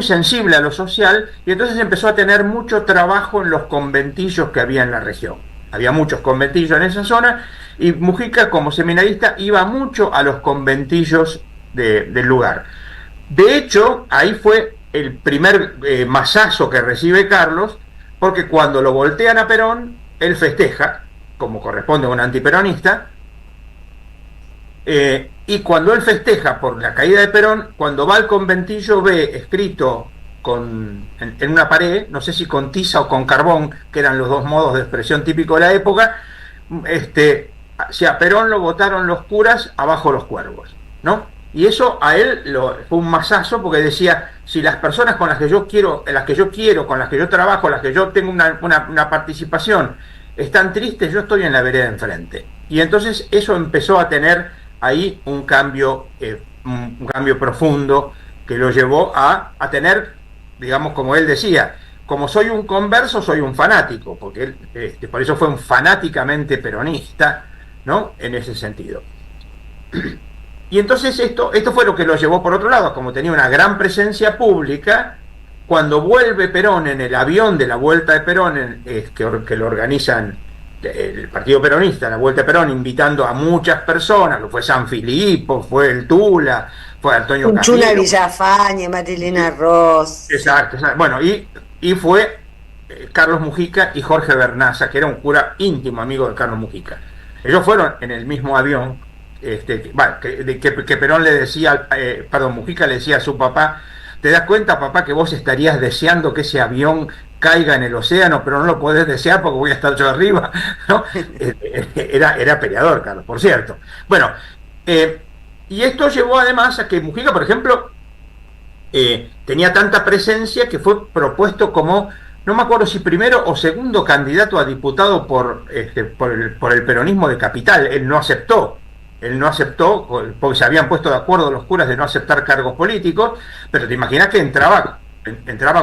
sensible a lo social, y entonces empezó a tener mucho trabajo en los conventillos que había en la región. Había muchos conventillos en esa zona, y Mujica, como seminarista, iba mucho a los conventillos del lugar. De hecho, ahí fue el primer mazazo que recibe Carlos, porque cuando lo voltean a Perón, él festeja, como corresponde a un antiperonista, y cuando él festeja por la caída de Perón, cuando va al conventillo ve escrito en una pared, no sé si con tiza o con carbón, que eran los dos modos de expresión típicos de la época. Si a Perón lo votaron los curas, abajo los cuervos, ¿no? Y eso a él fue un masazo, porque decía, si las personas con las que yo quiero, con las que yo trabajo, las que yo tengo una participación, están tristes, yo estoy en la vereda enfrente. Y entonces eso empezó a tener ahí un cambio profundo, que lo llevó a tener, digamos, como él decía, como soy un converso, soy un fanático, porque él, por eso fue un fanáticamente peronista, ¿no? En ese sentido. Y entonces esto fue lo que lo llevó por otro lado, como tenía una gran presencia pública. Cuando vuelve Perón en el avión de la Vuelta de Perón, que lo organizan el Partido Peronista, la Vuelta de Perón, invitando a muchas personas, fue San Filipo, fue el Tula, fue Antonio Chula Camilo, Villafañe, Marilena Ross. Exacto. Bueno, y fue Carlos Mujica y Jorge Bernaza, que era un cura íntimo amigo de Carlos Mujica. Ellos fueron en el mismo avión, que Perón le decía, Mujica le decía a su papá: ¿te das cuenta, papá, que vos estarías deseando que ese avión caiga en el océano, pero no lo podés desear porque voy a estar yo arriba? ¿No? Era peleador, Carlos, por cierto. Bueno, y esto llevó además a que Mujica, por ejemplo, tenía tanta presencia que fue propuesto como, no me acuerdo si primero o segundo candidato a diputado por el peronismo de Capital. Él no aceptó, porque se habían puesto de acuerdo los curas de no aceptar cargos políticos, pero te imaginas que entraba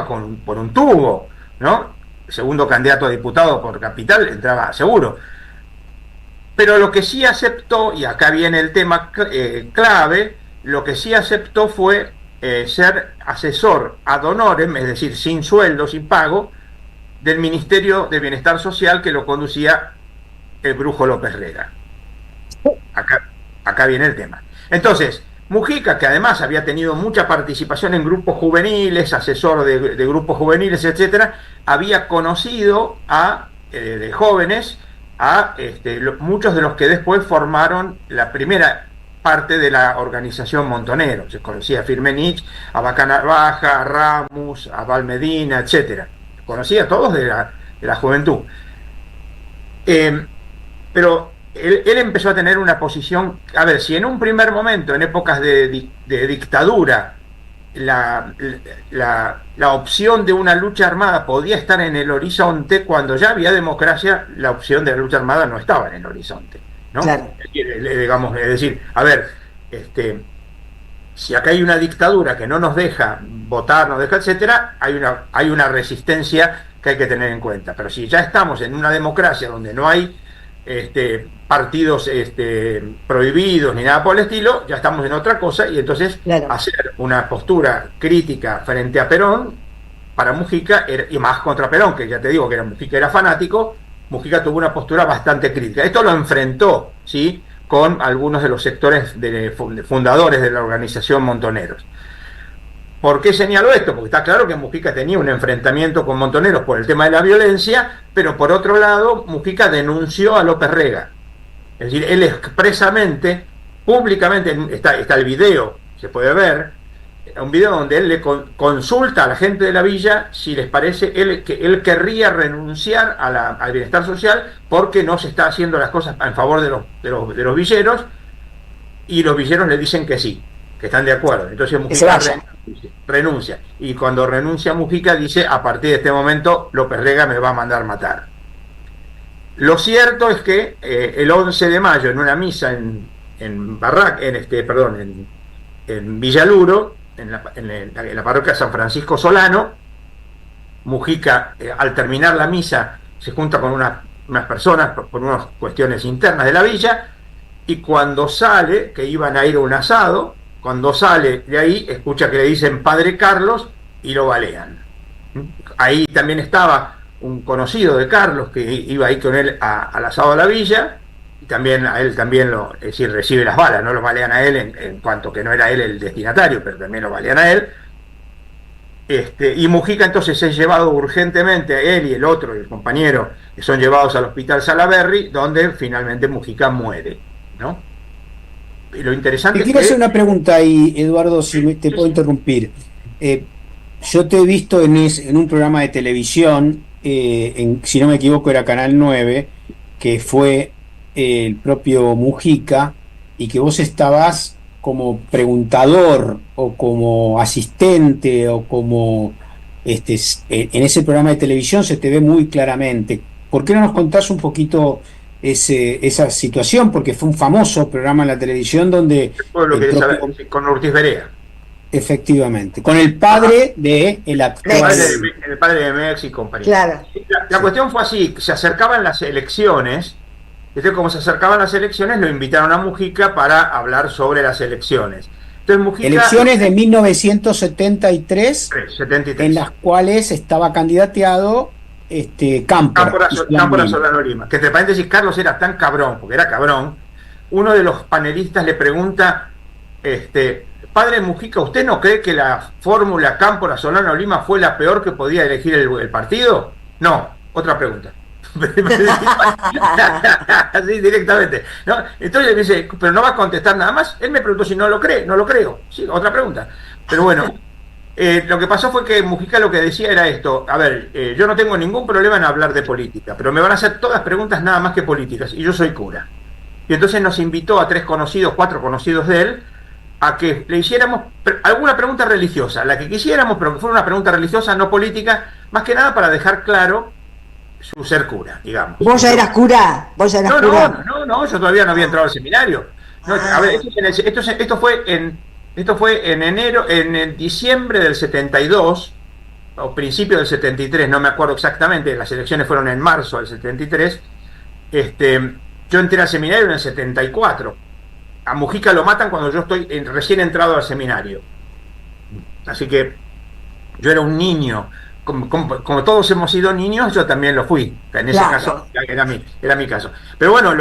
por un tubo, ¿no? Segundo candidato a diputado por Capital, entraba seguro. Pero lo que sí aceptó, y acá viene el tema clave, lo que sí aceptó fue ser asesor ad honorem, es decir, sin sueldo, sin pago, del Ministerio de Bienestar Social, que lo conducía el Brujo López Rega. Acá viene el tema. Entonces, Mujica, que además había tenido mucha participación en grupos juveniles, asesor de grupos juveniles, etcétera, había conocido de jóvenes a muchos de los que después formaron la primera parte de la organización Montonero. Se conocía a Firmenich, a Bacana Baja, a Ramos, a Valmedina, etcétera. Conocía a todos de la juventud. Pero él empezó a tener una posición, a ver, si en un primer momento, en épocas de dictadura, la opción de una lucha armada podía estar en el horizonte, cuando ya había democracia, la opción de la lucha armada no estaba en el horizonte, ¿no? Claro. Digamos, es decir, a ver, si acá hay una dictadura que no nos deja votar, nos deja, etcétera, hay una resistencia que hay que tener en cuenta. Pero si ya estamos en una democracia donde no hay partidos prohibidos ni nada por el estilo, ya estamos en otra cosa, y entonces hacer una postura crítica frente a Perón para Mujica, y más contra Perón, que ya te digo que Mujica era fanático, Mujica tuvo una postura bastante crítica. Esto lo enfrentó, ¿sí?, con algunos de los sectores fundadores de la organización Montoneros. ¿Por qué señalo esto? Porque está claro que Mujica tenía un enfrentamiento con Montoneros por el tema de la violencia, pero por otro lado, Mujica denunció a López Rega. Es decir, él expresamente, públicamente, está el video, se puede ver, un video donde él le consulta a la gente de la villa si les parece que él querría renunciar al bienestar social porque no se está haciendo las cosas en favor de los villeros, y los villeros le dicen que sí, que están de acuerdo. Entonces Mujica renuncia, y cuando renuncia Mujica dice: a partir de este momento López Rega me va a mandar matar. Lo cierto es que el 11 de mayo, en una misa en Villaluro, en la parroquia San Francisco Solano, Mujica, al terminar la misa, se junta con unas personas por unas cuestiones internas de la villa, y cuando sale, que iban a ir a un asado, cuando sale de ahí, escucha que le dicen Padre Carlos y lo balean. Ahí también estaba un conocido de Carlos que iba ahí con él al asado de la villa, y también a él es decir, recibe las balas, no lo balean a él en cuanto que no era él el destinatario, pero también lo balean a él. Y Mujica entonces es llevado urgentemente, él y el otro, el compañero, que son llevados al hospital Salaberry, donde finalmente Mujica muere, ¿no? Y lo interesante te quiero hacer una pregunta ahí, Eduardo, si te puedo interrumpir. yo te he visto en un programa de televisión, si no me equivoco era Canal 9, que fue el propio Mujica, y que vos estabas como preguntador o como asistente o como en ese programa de televisión se te ve muy claramente. ¿Por qué no nos contás un poquito esa situación? Porque fue un famoso programa en la televisión donde con Ortiz Berea. Efectivamente, con el padre de el actual. El padre de Mex y compañía. Claro. La cuestión fue así, se acercaban las elecciones. Entonces, como se acercaban las elecciones, lo invitaron a Mujica para hablar sobre las elecciones. Entonces, Mujica, elecciones de 1973, 73. En las cuales estaba candidateado Cámpora Solano Lima. Que entre paréntesis, Carlos era tan cabrón, porque era cabrón. Uno de los panelistas le pregunta, padre Mujica, ¿usted no cree que la fórmula Cámpora Solano Lima fue la peor que podía elegir el partido? No, otra pregunta. Así directamente, ¿no? Entonces me dice, pero no va a contestar nada más. Él me preguntó si no lo cree, no lo creo. Sí, otra pregunta. Pero bueno, lo que pasó fue que Mujica lo que decía era esto: a ver, yo no tengo ningún problema en hablar de política, pero me van a hacer todas preguntas nada más que políticas, y yo soy cura. Y entonces nos invitó a 4 conocidos de él a que le hiciéramos alguna pregunta religiosa, la que quisiéramos, pero que fuera una pregunta religiosa, no política, más que nada para dejar claro su ser cura, digamos. ¿Vos ya eras cura? No, yo todavía no había entrado al seminario. No, a ver, esto fue en enero, en diciembre del 72, o principio del 73, no me acuerdo exactamente, las elecciones fueron en marzo del 73. Yo entré al seminario en el 74. A Mujica lo matan cuando yo estoy recién entrado al seminario. Así que yo era un niño. Como todos hemos sido niños, yo también lo fui. En ese caso era mi caso. Pero bueno,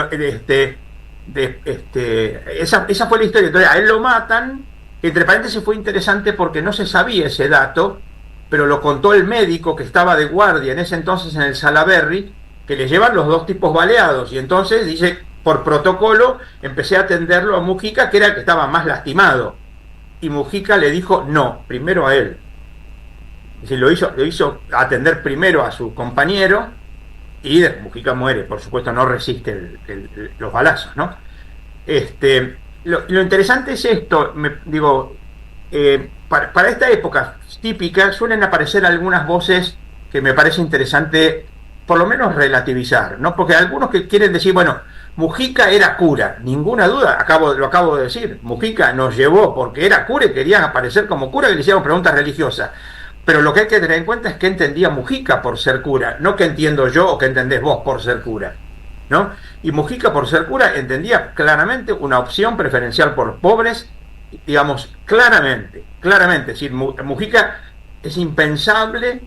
esa fue la historia. Entonces a él lo matan. Entre paréntesis fue interesante porque no se sabía ese dato, pero lo contó el médico que estaba de guardia en ese entonces en el Salaberry, que le llevan los 2 tipos baleados. Y entonces dice, por protocolo, empecé a atenderlo a Mujica, que era el que estaba más lastimado. Y Mujica le dijo no, primero a él. Es decir, lo hizo atender primero a su compañero, y Mujica muere, por supuesto, no resiste los balazos, ¿no? Lo interesante es esto, para esta época típica suelen aparecer algunas voces que me parece interesante, por lo menos relativizar, ¿no? Porque algunos que quieren decir, bueno, Mujica era cura, ninguna duda, lo acabo de decir, Mujica nos llevó porque era cura y querían aparecer como cura, que le hicieron preguntas religiosas. Pero lo que hay que tener en cuenta es que entendía Mujica por ser cura, no que entiendo yo o que entendés vos por ser cura, ¿no? Y Mujica por ser cura entendía claramente una opción preferencial por los pobres, digamos, claramente. Es decir, Mujica es impensable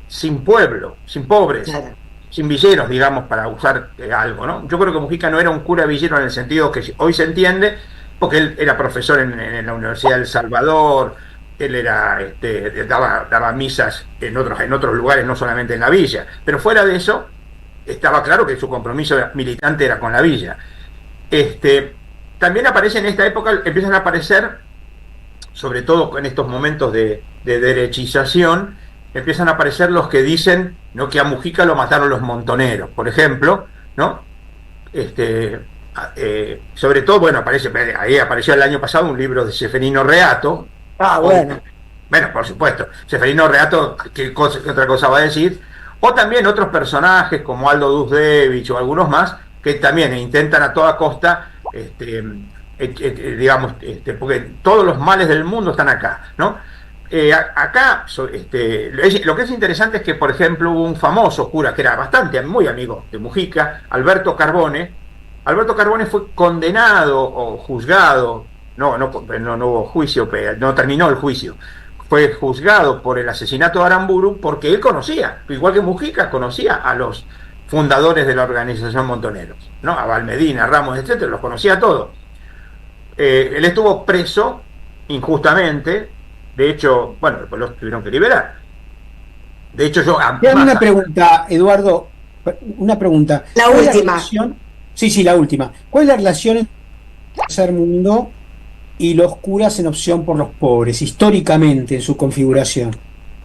sin pueblo, sin pobres, sin villeros, digamos, para usar algo, ¿no? Yo creo que Mujica no era un cura villero en el sentido que hoy se entiende, porque él era profesor en la Universidad de El Salvador. Él era daba misas en otros lugares, no solamente en la villa, pero fuera de eso estaba claro que su compromiso militante era con la villa. También aparece en esta época, empiezan a aparecer, sobre todo en estos momentos de derechización, empiezan a aparecer los que dicen, ¿no?, que a Mujica lo mataron los montoneros, por ejemplo, ¿no? Sobre todo, bueno, ahí apareció el año pasado un libro de Seferino Reato. Bueno, por supuesto, Seferino Reato, ¿qué otra cosa va a decir? O también otros personajes como Aldo Dusdevich o algunos más, que también intentan a toda costa, porque todos los males del mundo están acá, ¿no? Acá, lo que es interesante es que, por ejemplo, hubo un famoso cura que era muy amigo de Mujica, Alberto Carbone. Alberto Carbone fue condenado o juzgado. No hubo juicio, no terminó el juicio. Fue juzgado por el asesinato de Aramburu porque él conocía, igual que Mujica, conocía a los fundadores de la organización Montoneros, ¿no? A Valmedina, Ramos, etcétera, los conocía a todos. Él estuvo preso injustamente, de hecho, bueno, después los tuvieron que liberar. De hecho, una pregunta, Eduardo, una pregunta. La última. La última. ¿Cuál es la relación entre el tercer mundo y los curas en opción por los pobres, históricamente en su configuración?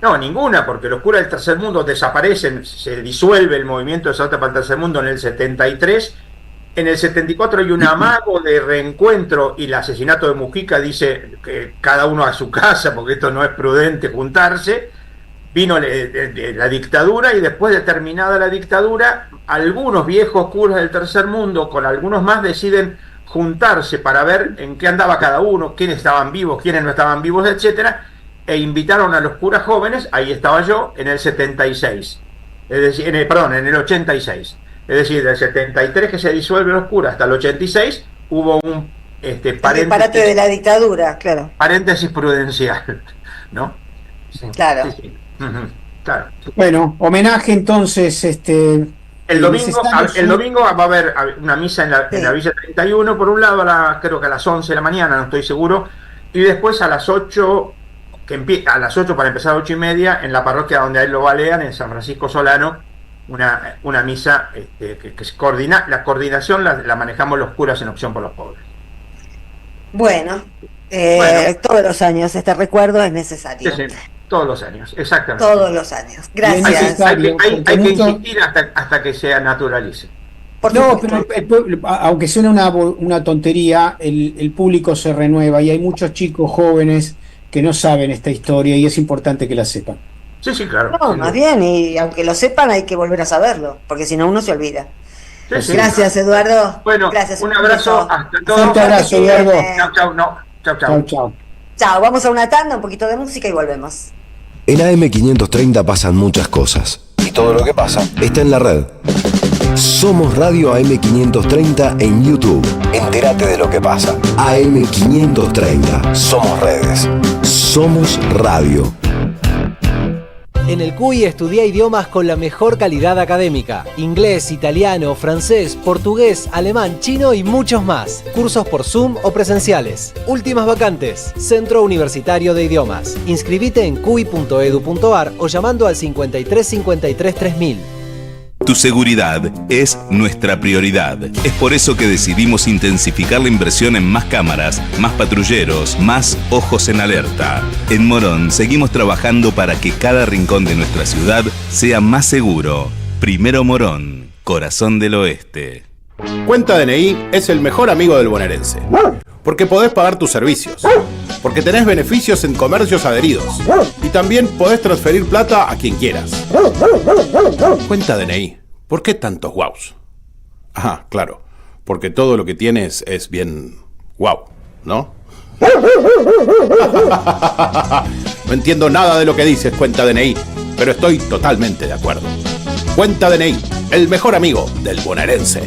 No, ninguna, porque los curas del tercer mundo desaparecen, se disuelve el movimiento de Salta para el tercer mundo en el 73. En el 74 hay un amago de reencuentro y el asesinato de Mujica dice que cada uno a su casa, porque esto no es prudente juntarse. Vino la dictadura y después de terminada la dictadura, algunos viejos curas del tercer mundo con algunos más deciden juntarse para ver en qué andaba cada uno, quiénes estaban vivos, quiénes no estaban vivos, etcétera, e invitaron a los curas jóvenes, ahí estaba yo, en el 76, es decir, en el 86, es decir, del 73 que se disuelve los curas hasta el 86 hubo un paréntesis de la dictadura, claro. Paréntesis prudencial, ¿no? Sí. Claro. Sí, sí. Claro. Bueno, homenaje entonces, el domingo va a haber una misa en la Villa 31, por un lado, creo que a las 11 de la mañana, no estoy seguro, y después a las 8, a las 8 para empezar a 8 y media, en la parroquia donde a él lo balean, en San Francisco Solano, una misa que se coordina, la coordinación la manejamos los curas en Opción por los Pobres. Bueno, todos los años este recuerdo es necesario. Sí. Todos los años, exactamente. Todos los años. Gracias. Hay que insistir hasta que se naturalice. No, pero aunque suene una tontería, el público se renueva y hay muchos chicos jóvenes que no saben esta historia y es importante que la sepan. Sí, claro. No, más bien, y aunque lo sepan hay que volver a saberlo, porque si no uno se olvida. Sí. Gracias, Eduardo. Bueno, gracias, un abrazo hasta todos. Un abrazo, Eduardo. Chau. Chao, vamos a una tanda, un poquito de música y volvemos. En AM530 pasan muchas cosas. Y todo lo que pasa está en la red. Somos Radio AM530 en YouTube. Entérate de lo que pasa. AM530. Somos redes. Somos radio. En el CUY estudia idiomas con la mejor calidad académica. Inglés, italiano, francés, portugués, alemán, chino y muchos más. Cursos por Zoom o presenciales. Últimas vacantes. Centro Universitario de Idiomas. Inscribite en cuy.edu.ar o llamando al 53 53 3000. Tu seguridad es nuestra prioridad. Es por eso que decidimos intensificar la inversión en más cámaras, más patrulleros, más ojos en alerta. En Morón seguimos trabajando para que cada rincón de nuestra ciudad sea más seguro. Primero Morón, corazón del oeste. Cuenta DNI es el mejor amigo del bonaerense. Porque podés pagar tus servicios. Porque tenés beneficios en comercios adheridos. Y también podés transferir plata a quien quieras. Cuenta DNI. ¿Por qué tantos guaus? Ajá, claro. Porque todo lo que tienes es bien guau, ¿no? No entiendo nada de lo que dices, Cuenta DNI, pero estoy totalmente de acuerdo. Cuenta DNI, el mejor amigo del bonaerense.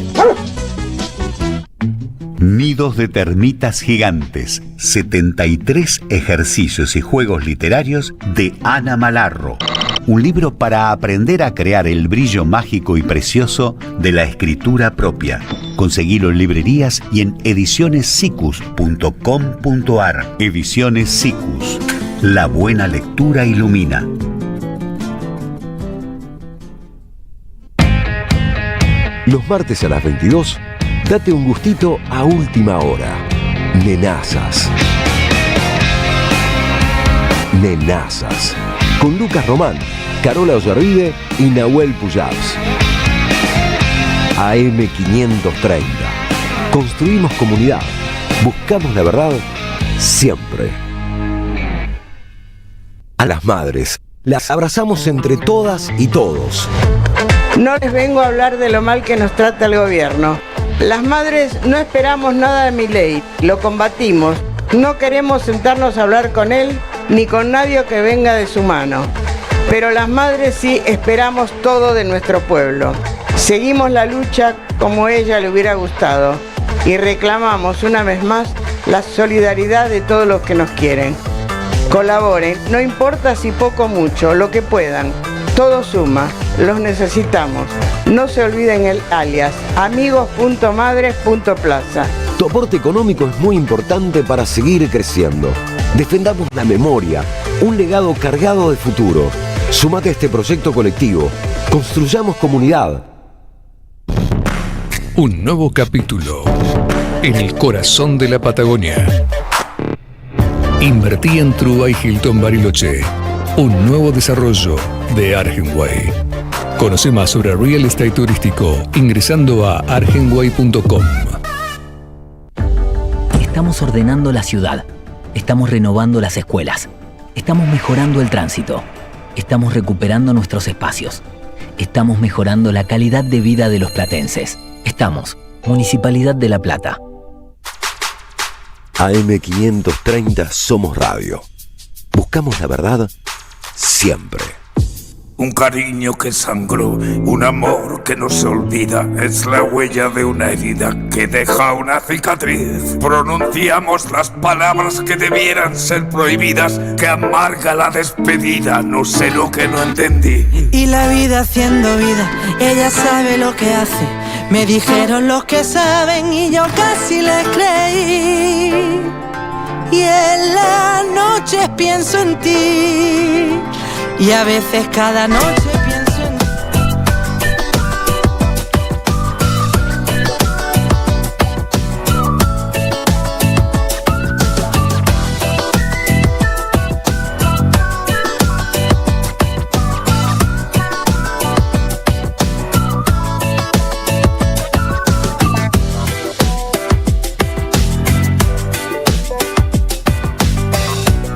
Nidos de termitas gigantes, 73 ejercicios y juegos literarios de Ana Malarro. Un libro para aprender a crear el brillo mágico y precioso de la escritura propia. Conseguilo en librerías y en edicionessicus.com.ar. Ediciones Sicus. La buena lectura ilumina. Los martes a las 22, date un gustito a última hora. Nenazas. Nenazas. Con Lucas Román, Carola Ollarvide y Nahuel Pujals. AM530. Construimos comunidad. Buscamos la verdad siempre. A las madres, las abrazamos entre todas y todos. No les vengo a hablar de lo mal que nos trata el gobierno. Las madres no esperamos nada de Milei, lo combatimos. No queremos sentarnos a hablar con él ni con nadie que venga de su mano. Pero las madres sí esperamos todo de nuestro pueblo. Seguimos la lucha como ella le hubiera gustado y reclamamos una vez más la solidaridad de todos los que nos quieren. Colaboren, no importa si poco o mucho, lo que puedan. Todo suma, los necesitamos. No se olviden el alias, amigos.madres.plaza. Tu aporte económico es muy importante para seguir creciendo. Defendamos la memoria, un legado cargado de futuro. Súmate a este proyecto colectivo. Construyamos comunidad. Un nuevo capítulo en el corazón de la Patagonia. Invertí en Trúa y Hilton Bariloche. un nuevo desarrollo de Argenway. Conoce más sobre real estate turístico ingresando a argenway.com. Estamos ordenando la ciudad, estamos renovando las escuelas, estamos mejorando el tránsito, estamos recuperando nuestros espacios, estamos mejorando la calidad de vida de los platenses. Estamos, Municipalidad de La Plata. AM530 Somos Radio. Buscamos la verdad siempre. Un cariño que sangró, un amor que no se olvida, es la huella de una herida que deja una cicatriz. Pronunciamos las palabras que debieran ser prohibidas, que amarga la despedida, no sé lo que no entendí. Y la vida haciendo vida, ella sabe lo que hace. Me dijeron los que saben y yo casi les creí. Y en las noches pienso en ti. Y a veces cada noche pienso en ti.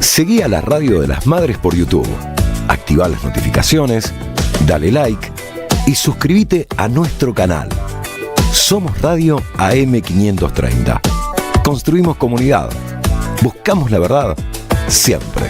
Seguí a la Radio de las Madres por YouTube. Activa las notificaciones, dale like y suscríbete a nuestro canal. Somos Radio AM530. Construimos comunidad. Buscamos la verdad siempre.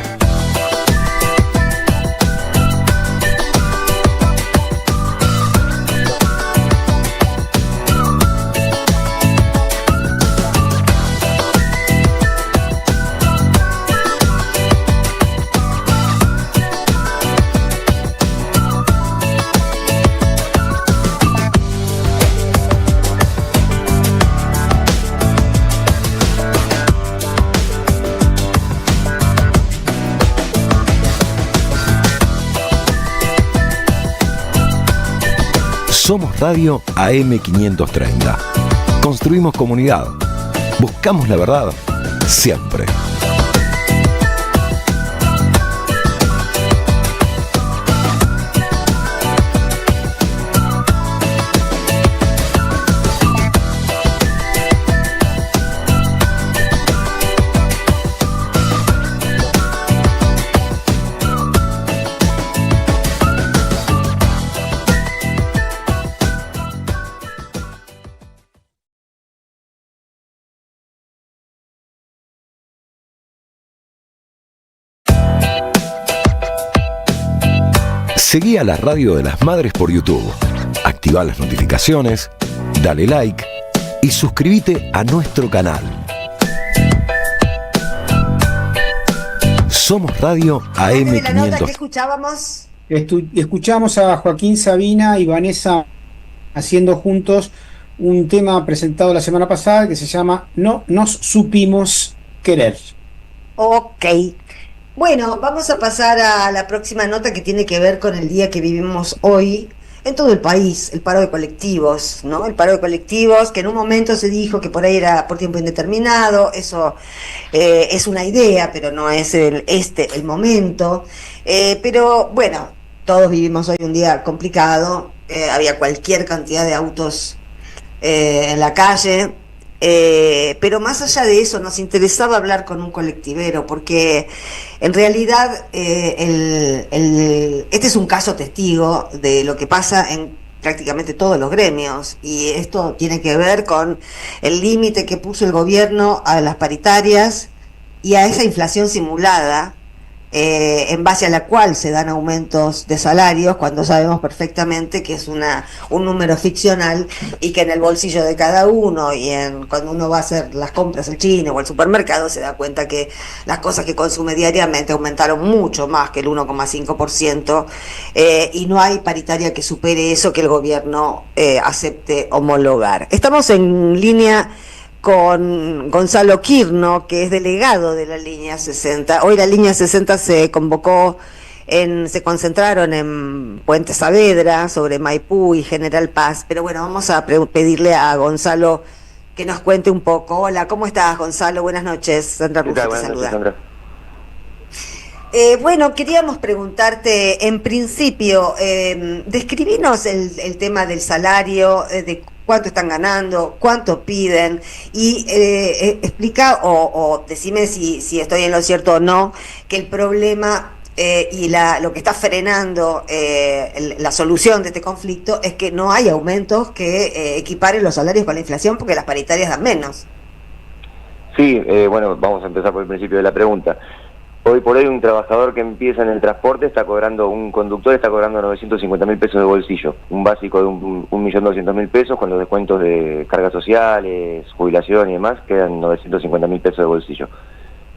Somos Radio AM530. Construimos comunidad. Buscamos la verdad siempre. Seguí a la Radio de las Madres por YouTube. Activa las notificaciones, dale like y suscríbete a nuestro canal. Somos Radio AM500. La nota que escuchábamos. Escuchamos a Joaquín Sabina y Vanessa haciendo juntos un tema presentado la semana pasada que se llama No nos supimos querer. Ok. Bueno, vamos a pasar a la próxima nota que tiene que ver con el día que vivimos hoy en todo el país, el paro de colectivos, ¿no? El paro de colectivos, que en un momento se dijo que por ahí era por tiempo indeterminado, eso es una idea, pero no es el momento. Pero bueno, todos vivimos hoy un día complicado, había cualquier cantidad de autos en la calle. Pero más allá de eso nos interesaba hablar con un colectivero porque en realidad este es un caso testigo de lo que pasa en prácticamente todos los gremios y esto tiene que ver con el límite que puso el gobierno a las paritarias y a esa inflación simulada en base a la cual se dan aumentos de salarios cuando sabemos perfectamente que es un número ficcional y que en el bolsillo de cada uno y cuando uno va a hacer las compras al chino o al supermercado se da cuenta que las cosas que consume diariamente aumentaron mucho más que el 1,5% y no hay paritaria que supere eso que el gobierno acepte homologar. Estamos en línea con Gonzalo Quirno, que es delegado de la línea 60. Hoy la línea 60 se concentraron en Puente Saavedra, sobre Maipú y General Paz, pero bueno, vamos a pedirle a Gonzalo que nos cuente un poco. Hola, ¿cómo estás, Gonzalo? Buenas noches, Sandra Russo te saluda. Bueno, queríamos preguntarte, en principio, describinos el tema del salario, de cuánto están ganando, cuánto piden, y explica o decime si estoy en lo cierto o no, que el problema y lo que está frenando la solución de este conflicto es que no hay aumentos que equiparen los salarios con la inflación, porque las paritarias dan menos. Sí, bueno, vamos a empezar por el principio de la pregunta. Hoy por hoy un trabajador que empieza en el transporte un conductor está cobrando 950.000 pesos de bolsillo, un básico de 1.200.000 pesos, con los descuentos de cargas sociales, jubilación y demás, quedan 950.000 pesos de bolsillo.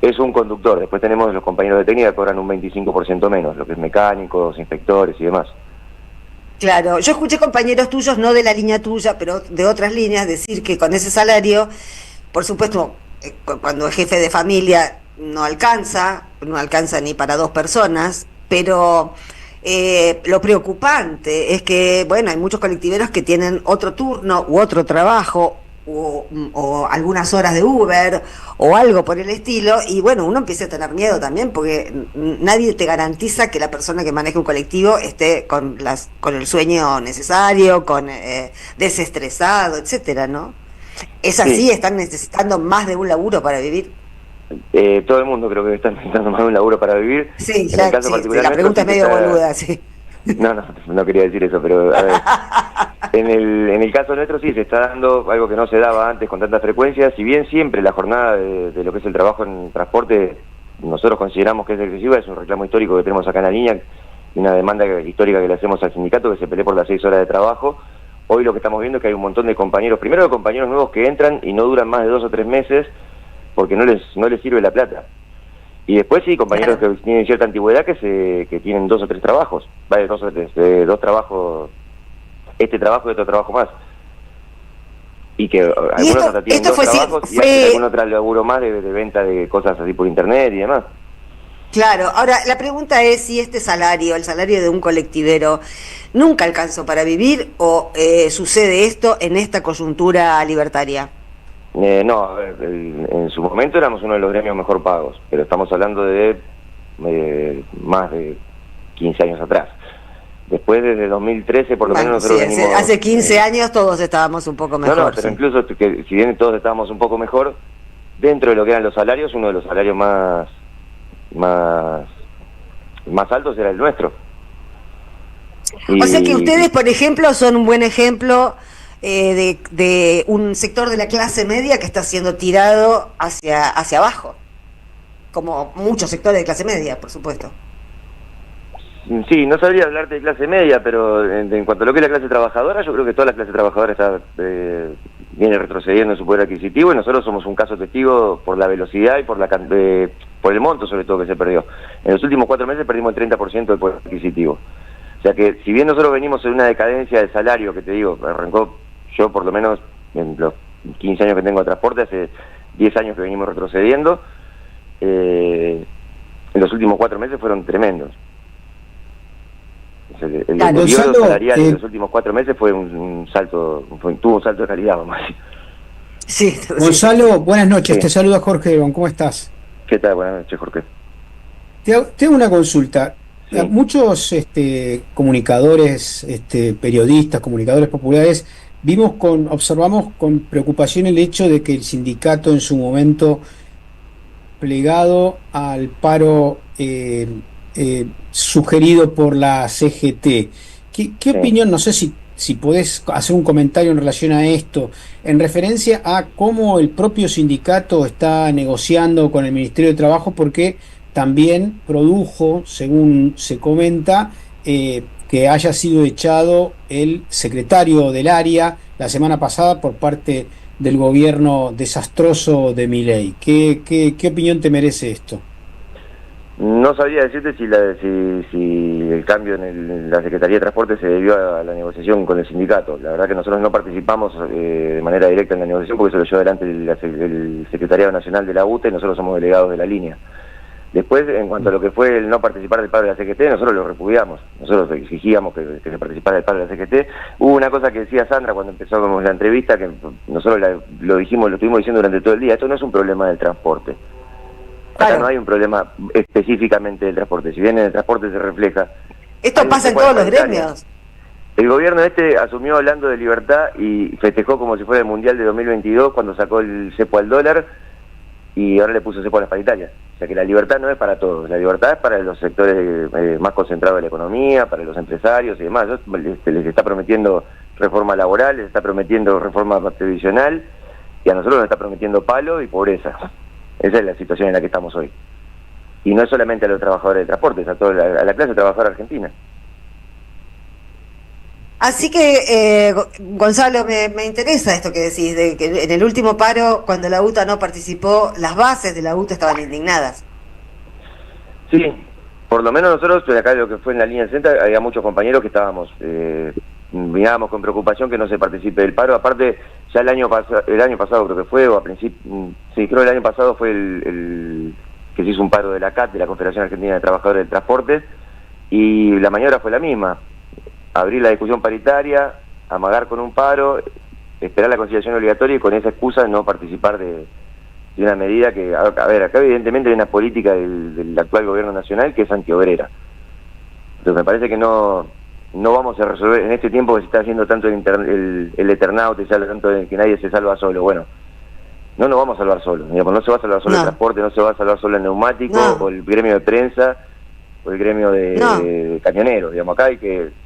Es un conductor. Después tenemos los compañeros de técnica que cobran un 25% menos, lo que es mecánicos, inspectores y demás. Claro, yo escuché compañeros tuyos, no de la línea tuya, pero de otras líneas, decir que con ese salario, por supuesto, cuando es jefe de familia no alcanza ni para 2 personas, pero lo preocupante es que, bueno, hay muchos colectiveros que tienen otro turno u otro trabajo, o algunas horas de Uber o algo por el estilo, y bueno, uno empieza a tener miedo también, porque nadie te garantiza que la persona que maneja un colectivo esté con el sueño necesario, desestresado, etcétera, ¿no? ¿Es así? Sí. ¿Están necesitando más de un laburo para vivir? Todo el mundo creo que está necesitando más de un laburo para vivir. Sí, en el caso particular la pregunta es medio boluda, sí. No quería decir eso, pero a ver, en el caso nuestro sí se está dando algo que no se daba antes con tanta frecuencia. Si bien siempre la jornada de lo que es el trabajo en transporte nosotros consideramos que es excesiva, es un reclamo histórico que tenemos acá en la línea y una demanda histórica que le hacemos al sindicato, que se pelee por las 6 horas de trabajo. Hoy lo que estamos viendo es que hay un montón de compañeros, primero de compañeros nuevos que entran y no duran más de 2 o 3 meses porque no les sirve la plata. Y después sí, compañeros que tienen cierta antigüedad que tienen 2 o 3 trabajos, vale, 2 o 3, 2 trabajos, este trabajo y otro trabajo más. Y que algunos hasta tienen 2 trabajos y hacen algún otro laburo más de venta de cosas así por internet y demás. Claro, ahora la pregunta es si este salario, el salario de un colectivero, nunca alcanzó para vivir o sucede esto en esta coyuntura libertaria. No, a ver, en su momento éramos uno de los gremios mejor pagos, pero estamos hablando de más de 15 años atrás. Después, desde 2013, por lo menos nosotros venimos... Hace 15 años todos estábamos un poco mejor. No, pero incluso, que si bien todos estábamos un poco mejor, dentro de lo que eran los salarios, uno de los salarios más altos era el nuestro. O sea que ustedes, por ejemplo, son un buen ejemplo de un sector de la clase media que está siendo tirado hacia abajo, como muchos sectores de clase media, por supuesto. Sí, no sabría hablarte de clase media, pero en cuanto a lo que es la clase trabajadora, yo creo que toda la clase trabajadora viene retrocediendo en su poder adquisitivo, y nosotros somos un caso testigo por la velocidad y por el monto sobre todo que se perdió. En los últimos 4 meses perdimos el 30% del poder adquisitivo. O sea que si bien nosotros venimos en una decadencia de salario, que te digo, arrancó yo por lo menos en los 15 años que tengo de transporte, hace 10 años que venimos retrocediendo, en los últimos 4 meses fueron tremendos. El periodo salarial en los últimos 4 meses fue tuvo un salto de calidad, vamos a decir. Sí, Gonzalo, buenas noches, te saluda Jorge Ebon, ¿cómo estás? ¿Qué tal? Buenas noches, Jorge. Te hago una consulta. Sí. Muchos comunicadores, periodistas, comunicadores populares, observamos con preocupación el hecho de que el sindicato en su momento plegado al paro sugerido por la CGT. ¿Qué opinión, no sé si podés hacer un comentario en relación a esto, en referencia a cómo el propio sindicato está negociando con el Ministerio de Trabajo, porque también produjo, según se comenta, que haya sido echado el secretario del área la semana pasada por parte del gobierno desastroso de Milei? ¿Qué opinión te merece esto? No sabría decirte si el cambio en la Secretaría de Transporte se debió a la negociación con el sindicato. La verdad que nosotros no participamos de manera directa en la negociación, porque se lo llevó adelante el Secretariado Nacional de la UTE y nosotros somos delegados de la línea. Después, en cuanto a lo que fue el no participar del paro de la CGT, nosotros lo repudiamos. Nosotros exigíamos que se participara del paro de la CGT. Hubo una cosa que decía Sandra cuando empezó la entrevista, que nosotros lo estuvimos diciendo durante todo el día: esto no es un problema del transporte. Acá no hay un problema específicamente del transporte. Si bien en el transporte se refleja... Esto pasa en todos los gremios. El gobierno asumió hablando de libertad y festejó como si fuera el Mundial de 2022 cuando sacó el cepo al dólar y ahora le puso cepo a las paritarias. O sea que la libertad no es para todos, la libertad es para los sectores más concentrados de la economía, para los empresarios y demás. Les está prometiendo reforma laboral, les está prometiendo reforma previsional y a nosotros nos está prometiendo palo y pobreza. Esa es la situación en la que estamos hoy. Y no es solamente a los trabajadores de transporte, es a la clase trabajadora argentina. Así que, Gonzalo, me interesa esto que decís, de que en el último paro, cuando la UTA no participó, las bases de la UTA estaban indignadas. Sí, por lo menos nosotros, acá lo que fue en la línea central, había muchos compañeros que estábamos, mirábamos con preocupación que no se participe del paro. Aparte, ya el año pasado creo que fue, o a principio, sí, creo que el año pasado fue el que se hizo un paro de la CAT, de la Confederación Argentina de Trabajadores del Transporte, y la maniobra fue la misma. Abrir la discusión paritaria, amagar con un paro, esperar la conciliación obligatoria y con esa excusa no participar de una medida que, a ver, acá evidentemente hay una política del actual gobierno nacional que es antiobrera. Entonces me parece que no vamos a resolver, en este tiempo que se está haciendo tanto el Eternauta y se habla tanto de que nadie se salva solo, bueno, no nos vamos a salvar solo, digamos, no se va a salvar solo el transporte, no se va a salvar solo el neumático, o el gremio de prensa, o el gremio de camioneros, digamos, acá hay que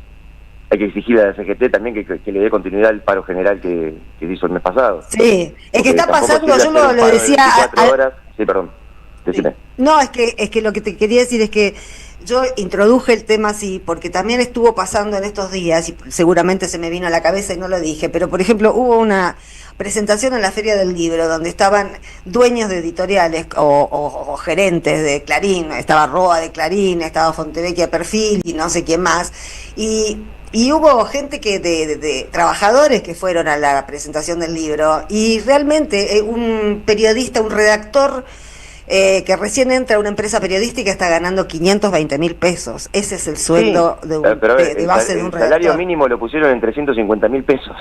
exigir a la CGT también que le dé continuidad al paro general que hizo el mes pasado. Sí, es que está pasando, yo lo decía... Sí, perdón, decime. No, es que lo que te quería decir es que yo introduje el tema así, porque también estuvo pasando en estos días, y seguramente se me vino a la cabeza y no lo dije, pero por ejemplo hubo una presentación en la Feria del Libro donde estaban dueños de editoriales o gerentes de Clarín, estaba Roa de Clarín, estaba Fontevecchia Perfil y no sé quién más, y hubo gente de trabajadores que fueron a la presentación del libro, y realmente un periodista, un redactor que recién entra a una empresa periodística está ganando 520.000 pesos. Ese es el sueldo de base de un redactor. El salario mínimo lo pusieron en 350.000 pesos,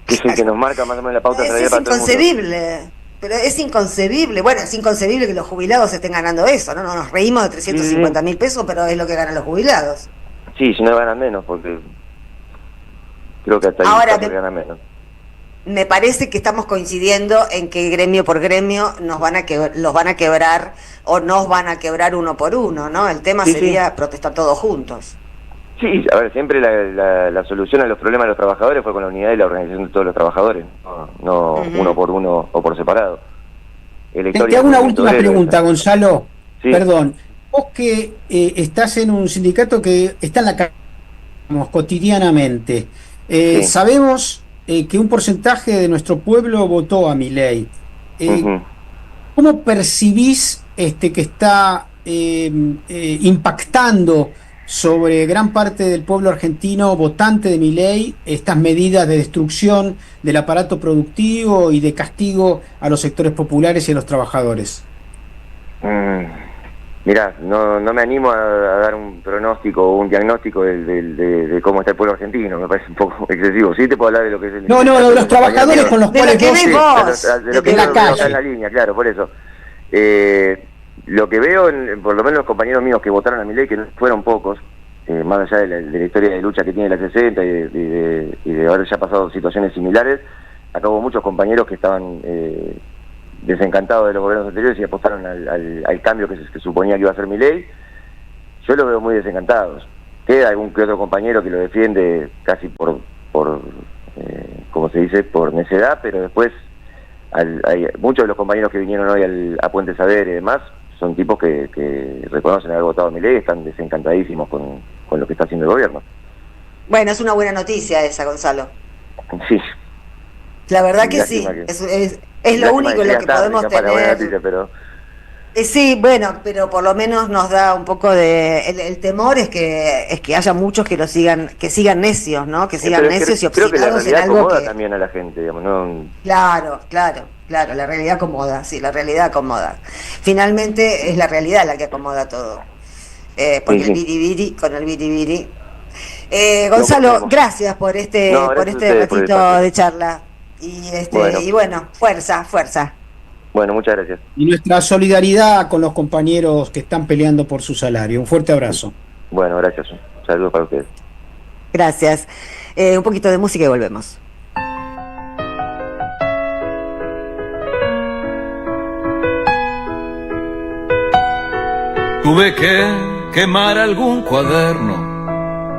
que es el que nos marca más o menos la pauta salarial para todo el mundo. Es inconcebible. Pero es inconcebible, bueno, es inconcebible que los jubilados estén ganando eso, ¿no? Nos reímos de 350.000 pesos, pero es lo que ganan los jubilados. Sí, si no ganan menos, porque creo que hasta ahí ganan menos. Me parece que estamos coincidiendo en que gremio por gremio los van a quebrar o nos van a quebrar uno por uno, ¿no? El tema sería protestar todos juntos. Sí, a ver, siempre la solución a los problemas de los trabajadores fue con la unidad y la organización de todos los trabajadores, no uno por uno o por separado. Te hago una última pregunta, Gonzalo. Sí. Perdón. Vos que estás en un sindicato que está en la calle cotidianamente, sabemos que un porcentaje de nuestro pueblo votó a Milei. ¿Cómo percibís que está impactando sobre gran parte del pueblo argentino votante de Milei estas medidas de destrucción del aparato productivo y de castigo a los sectores populares y a los trabajadores? Mirá, no me animo a dar un pronóstico o un diagnóstico de cómo está el pueblo argentino, me parece un poco excesivo. Sí te puedo hablar de lo que es el... No, de los trabajadores con los cuales vos... De lo que en la calle. En la línea, claro, por eso. Lo que veo, por lo menos los compañeros míos que votaron a Milei, que no fueron pocos, más allá de la historia de lucha que tiene la 60 y de haber ya pasado situaciones similares, acá hubo muchos compañeros que estaban... desencantados de los gobiernos anteriores y apostaron al cambio que suponía que iba a ser Milei. Yo los veo muy desencantados. Queda algún que otro compañero que lo defiende casi por como se dice, por necedad, pero después hay muchos de los compañeros que vinieron hoy a Puente Saber y demás son tipos que reconocen haber votado a Milei y están desencantadísimos con lo que está haciendo el gobierno. Bueno, es una buena noticia esa, Gonzalo. Sí. La verdad que sí. Es lo único en lo que podemos tener. Noticia, pero... Sí, bueno, pero por lo menos nos da un poco de... El temor es que haya muchos que sigan necios, ¿no? Que sigan necios y obstinados en algo acomoda también a la gente, digamos, ¿no? Claro, la realidad acomoda, sí, la realidad acomoda. Finalmente es la realidad la que acomoda todo. Porque el biribiri con el biribiri. Gonzalo, gracias por este ratito de charla. Y bueno, fuerza. Bueno, muchas gracias. Y nuestra solidaridad con los compañeros que están peleando por su salario. Un fuerte abrazo. Bueno, gracias. Saludos para ustedes. Gracias. Un poquito de música y volvemos. Tuve que quemar algún cuaderno,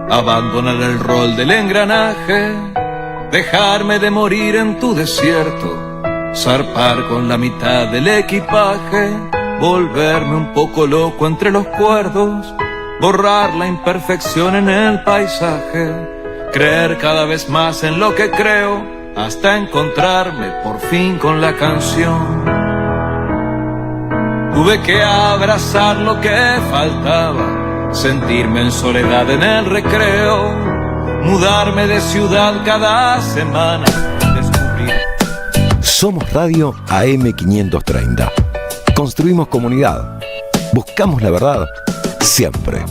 abandonar el rol del engranaje, dejarme de morir en tu desierto, zarpar con la mitad del equipaje, volverme un poco loco entre los cuerdos, borrar la imperfección en el paisaje, creer cada vez más en lo que creo, hasta encontrarme por fin con la canción. Tuve que abrazar lo que faltaba, sentirme en soledad en el recreo, mudarme de ciudad cada semana, descubrir. Somos Radio AM530. Construimos comunidad. Buscamos la verdad siempre.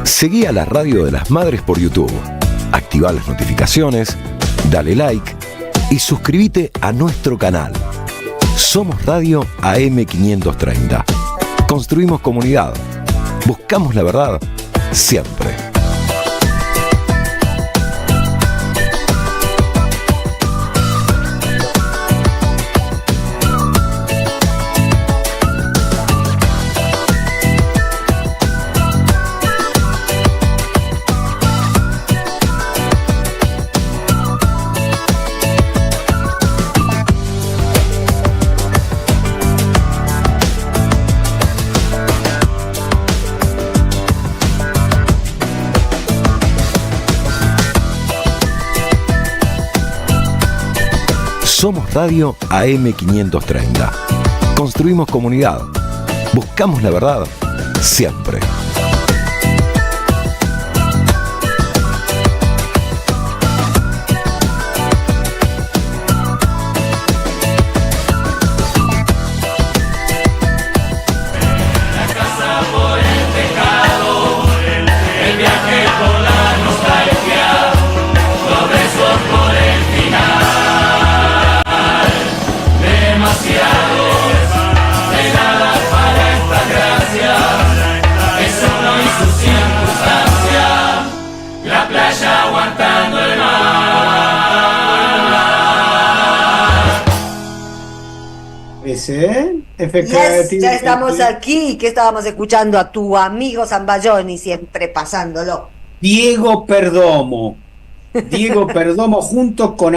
Seguí a la Radio de las Madres por YouTube, activa las notificaciones, dale like y suscríbete a nuestro canal. Somos Radio AM530. Construimos comunidad. Buscamos la verdad siempre. Somos Radio AM530. Construimos comunidad. Buscamos la verdad siempre. Ya estamos aquí, que estábamos escuchando a tu amigo Zambayoni, siempre pasándolo. Diego Perdomo junto con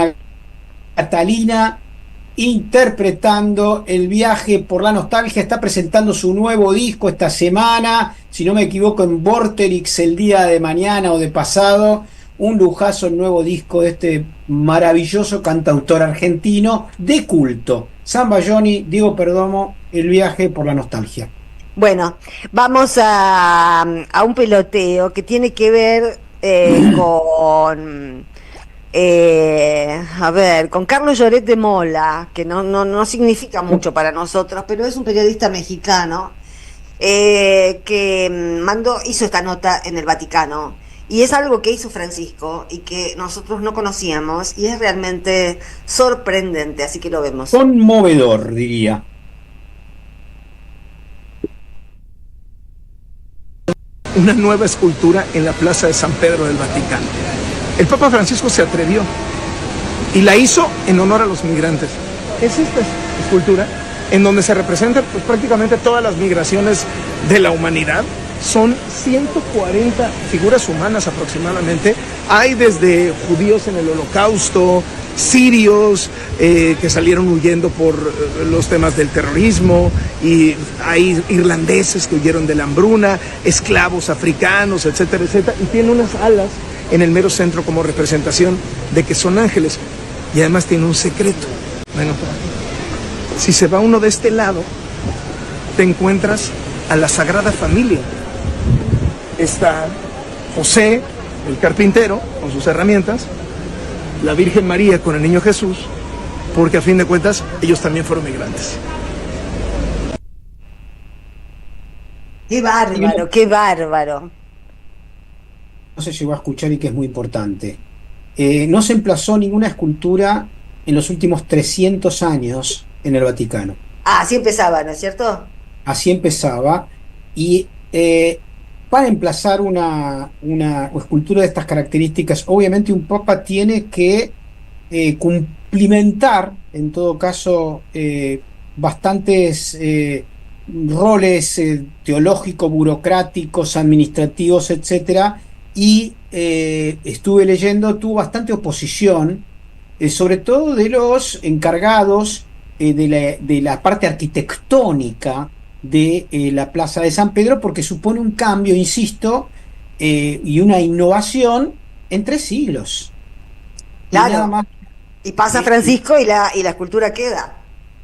Catalina, interpretando El viaje por la nostalgia. Está presentando su nuevo disco esta semana, si no me equivoco, en Vorterix el día de mañana o de pasado. Un lujazo el nuevo disco de este maravilloso cantautor argentino de culto. Zambayoni, Diego Perdomo, El viaje por la nostalgia. Bueno, vamos a un peloteo que tiene que ver con con Carlos Lloret de Mola, que no significa mucho para nosotros, pero es un periodista mexicano que hizo esta nota en el Vaticano. Y es algo que hizo Francisco y que nosotros no conocíamos y es realmente sorprendente, así que lo vemos. Conmovedor, diría. Una nueva escultura en la Plaza de San Pedro del Vaticano. El Papa Francisco se atrevió y la hizo en honor a los migrantes. Es esta escultura en donde se representan pues, prácticamente todas las migraciones de la humanidad son 140 figuras humanas aproximadamente. Hay desde judíos en el Holocausto, sirios que salieron huyendo por los temas del terrorismo, y hay irlandeses que huyeron de la hambruna, esclavos africanos, etcétera, etcétera, y tiene unas alas en el mero centro como representación de que son ángeles, y además tiene un secreto. Bueno, si se va uno de este lado, te encuentras a la Sagrada Familia. Está José, el carpintero, con sus herramientas, la Virgen María con el niño Jesús, porque a fin de cuentas ellos también fueron migrantes. ¡Qué bárbaro, qué bárbaro! No se llegó a escuchar y que es muy importante. No se emplazó ninguna escultura en los últimos 300 años en el Vaticano. Ah, así empezaba, ¿no es cierto? Así empezaba, y para emplazar una escultura de estas características, obviamente un papa tiene que cumplimentar, en todo caso, bastantes roles teológicos, burocráticos, administrativos, etcétera, y estuve leyendo, tuvo bastante oposición, sobre todo de los encargados de la parte arquitectónica de la Plaza de San Pedro, porque supone un cambio, insisto, y una innovación en 3 siglos. Claro. Y nada más. Y pasa Francisco y la escultura queda.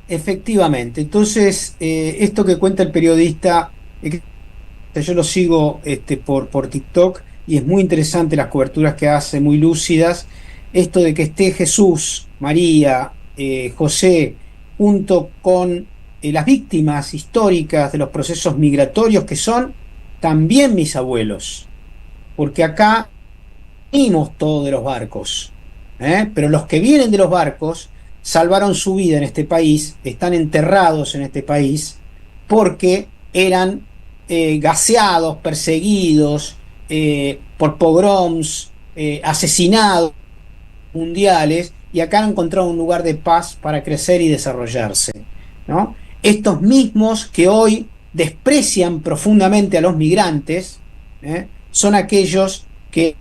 Efectivamente. Entonces, esto que cuenta el periodista, yo lo sigo por TikTok, y es muy interesante las coberturas que hace, muy lúcidas. Esto de que esté Jesús, María, José, junto con las víctimas históricas de los procesos migratorios, que son también mis abuelos, porque acá venimos todos de los barcos, pero los que vienen de los barcos salvaron su vida en este país, están enterrados en este país, porque eran gaseados, perseguidos por pogroms, asesinados mundiales, y acá han encontrado un lugar de paz para crecer y desarrollarse, ¿no? Estos mismos que hoy desprecian profundamente a los migrantes, son aquellos que...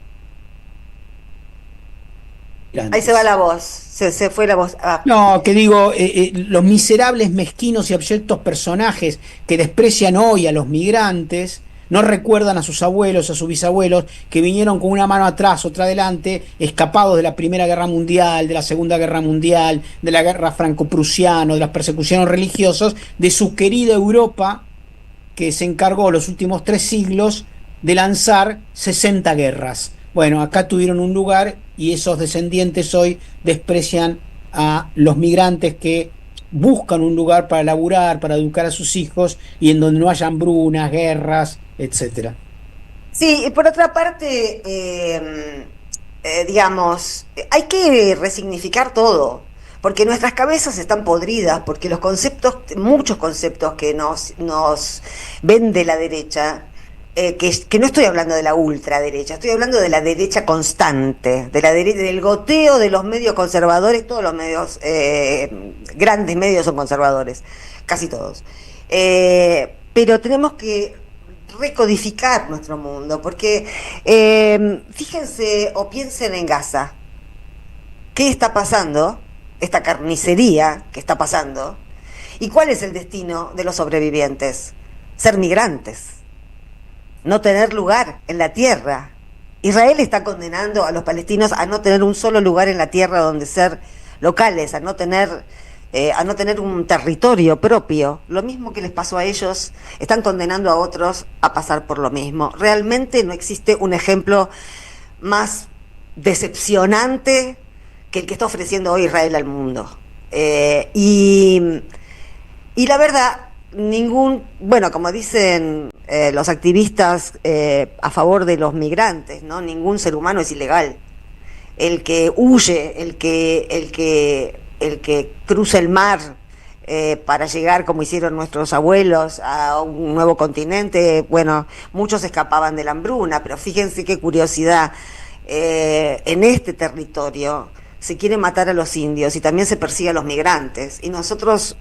Ahí se va la voz, se fue la voz. Ah. No, que digo, los miserables, mezquinos y abyectos personajes que desprecian hoy a los migrantes, no recuerdan a sus abuelos, a sus bisabuelos, que vinieron con una mano atrás, otra adelante, escapados de la Primera Guerra Mundial, de la Segunda Guerra Mundial, de la Guerra Franco-Prusiana, de las persecuciones religiosas, de su querida Europa, que se encargó los últimos 3 siglos de lanzar 60 guerras. Bueno, acá tuvieron un lugar, y esos descendientes hoy desprecian a los migrantes que buscan un lugar para laburar, para educar a sus hijos, y en donde no haya hambrunas, guerras, etcétera. Sí, y por otra parte, digamos, hay que resignificar todo, porque nuestras cabezas están podridas, porque los conceptos, muchos conceptos que nos vende la derecha, que no estoy hablando de la ultraderecha, estoy hablando de la derecha constante, de la del goteo de los medios conservadores. Todos los medios, grandes medios son conservadores, casi todos. Pero tenemos que recodificar nuestro mundo, porque fíjense o piensen en Gaza. ¿Qué está pasando? Esta carnicería que está pasando. ¿Y cuál es el destino de los sobrevivientes? Ser migrantes. No tener lugar en la tierra. Israel está condenando a los palestinos a no tener un solo lugar en la tierra donde ser locales, a no tener un territorio propio. Lo mismo que les pasó a ellos, están condenando a otros a pasar por lo mismo. Realmente no existe un ejemplo más decepcionante que el que está ofreciendo hoy Israel al mundo. Y la verdad, bueno, como dicen los activistas a favor de los migrantes, ¿no? Ningún ser humano es ilegal. El que huye, el que cruza el mar para llegar, como hicieron nuestros abuelos, a un nuevo continente, bueno, muchos escapaban de la hambruna, pero fíjense qué curiosidad, en este territorio se quiere matar a los indios y también se persigue a los migrantes, y nosotros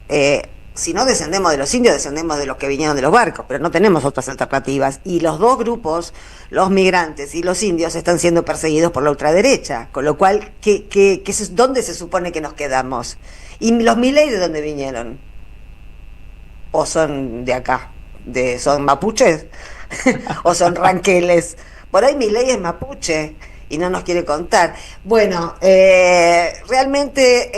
si no descendemos de los indios, descendemos de los que vinieron de los barcos, pero no tenemos otras alternativas. Y los dos grupos, los migrantes y los indios, están siendo perseguidos por la ultraderecha, con lo cual, ¿dónde se supone que nos quedamos? ¿Y los Milei de dónde vinieron? ¿O son de acá? ¿Son mapuches? ¿O son ranqueles? Por ahí Milei es mapuche y no nos quiere contar. Bueno, realmente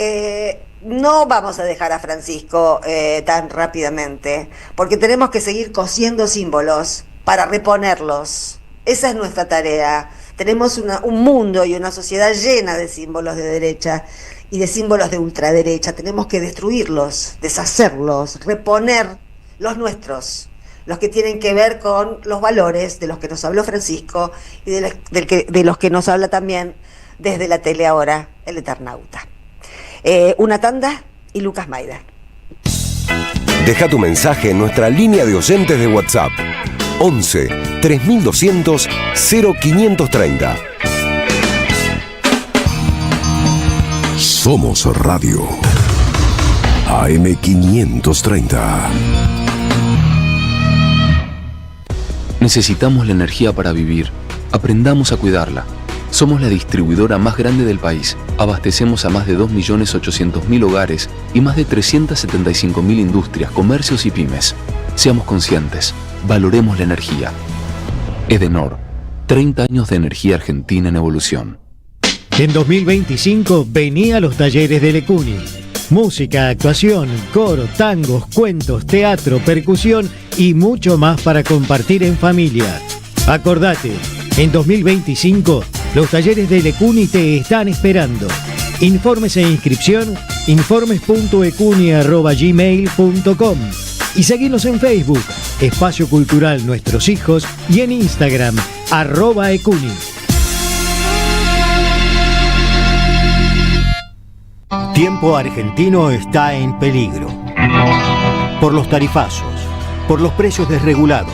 no vamos a dejar a Francisco tan rápidamente, porque tenemos que seguir cosiendo símbolos para reponerlos. Esa es nuestra tarea. Tenemos un mundo y una sociedad llena de símbolos de derecha y de símbolos de ultraderecha. Tenemos que destruirlos, deshacerlos, reponer los nuestros, los que tienen que ver con los valores de los que nos habló Francisco y de los que nos habla también desde la tele ahora el Eternauta. Una tanda y Lucas Maida. Deja tu mensaje en nuestra línea de oyentes de WhatsApp 11 3200 0530. Somos Radio AM530. Necesitamos la energía para vivir. Aprendamos a cuidarla. Somos la distribuidora más grande del país. Abastecemos a más de 2.800.000 hogares y más de 375.000 industrias, comercios y pymes. Seamos conscientes. Valoremos la energía. Edenor. 30 años de energía argentina en evolución. En 2025 vení a los talleres de Lecuni. Música, actuación, coro, tangos, cuentos, teatro, percusión y mucho más para compartir en familia. Acordate, en 2025 los talleres de Lecuni te están esperando. Informes e inscripción, informes.ecuni@gmail.com y seguinos en Facebook, Espacio Cultural Nuestros Hijos, y en Instagram, @ecuni. Tiempo argentino está en peligro. Por los tarifazos, por los precios desregulados,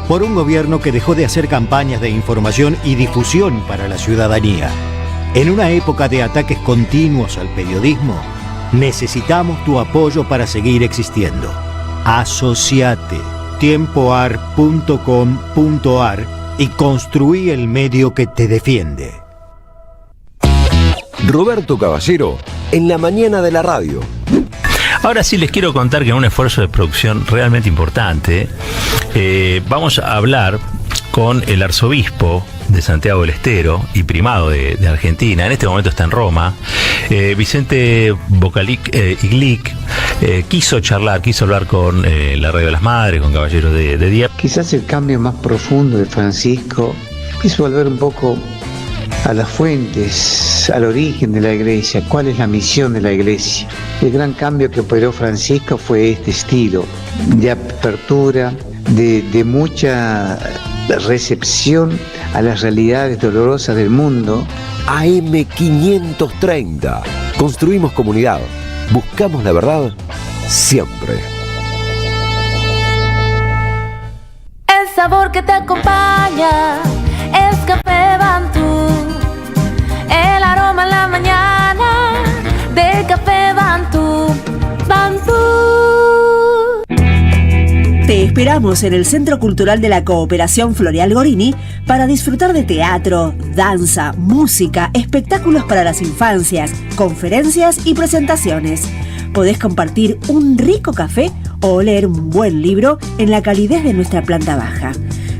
por un gobierno que dejó de hacer campañas de información y difusión para la ciudadanía. En una época de ataques continuos al periodismo, necesitamos tu apoyo para seguir existiendo. Asociate, tiempoar.com.ar y construí el medio que te defiende. Roberto Caballero, en la mañana de la radio. Ahora sí les quiero contar que en un esfuerzo de producción realmente importante, vamos a hablar con el arzobispo de Santiago del Estero y primado de Argentina. En este momento está en Roma. Vicente Bocalic Iglic quiso hablar con la Radio de las Madres, con Caballeros de Día. Quizás el cambio más profundo de Francisco es volver un poco a las fuentes, al origen de la Iglesia. ¿Cuál es la misión de la Iglesia? El gran cambio que operó Francisco fue este estilo de apertura, de mucha recepción a las realidades dolorosas del mundo. AM530. Construimos comunidad. Buscamos la verdad siempre. El sabor que te acompaña es Café Bantú. El aroma en la mañana de Café Bantú. Bantú. Te esperamos en el Centro Cultural de la Cooperación Floreal Gorini para disfrutar de teatro, danza, música, espectáculos para las infancias, conferencias y presentaciones. Podés compartir un rico café o leer un buen libro en la calidez de nuestra planta baja.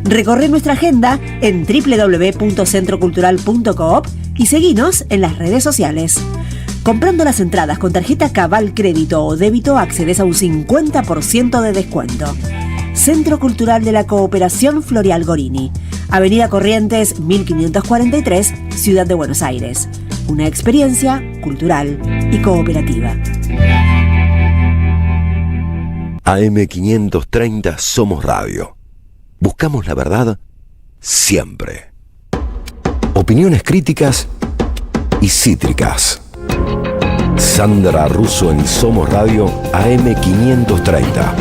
Recorre nuestra agenda en www.centrocultural.coop y seguinos en las redes sociales. Comprando las entradas con tarjeta Cabal Crédito o Débito accedes a un 50% de descuento. Centro Cultural de la Cooperación Floreal Gorini, Avenida Corrientes 1543, Ciudad de Buenos Aires. Una experiencia cultural y cooperativa. AM530 Somos Radio. Buscamos la verdad siempre. Opiniones críticas y cítricas. Sandra Russo en Somos Radio AM530.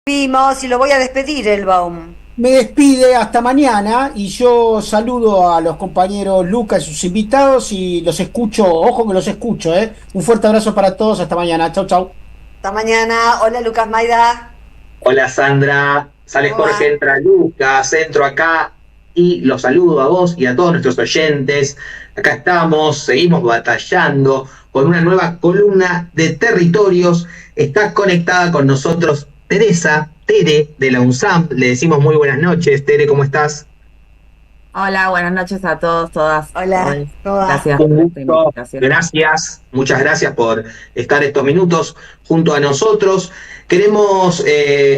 Vimos y lo voy a despedir, Elbaum. me despide hasta mañana y yo saludo a los compañeros Lucas y sus invitados y los escucho, ojo que los escucho, Un fuerte abrazo para todos, hasta mañana, chau chau. Hasta mañana, hola Lucas Maida. Hola Sandra, sale Jorge, entra Lucas, entro acá y los saludo a vos y a todos nuestros oyentes. Acá estamos, seguimos batallando con una nueva columna de territorios. Está conectada con nosotros Tere de la UNSAM. Le decimos muy buenas noches. Tere, ¿cómo estás? Hola, buenas noches a todos, todas. Hola, gracias por por la invitación. Gracias, muchas gracias por estar estos minutos junto a nosotros. Queremos,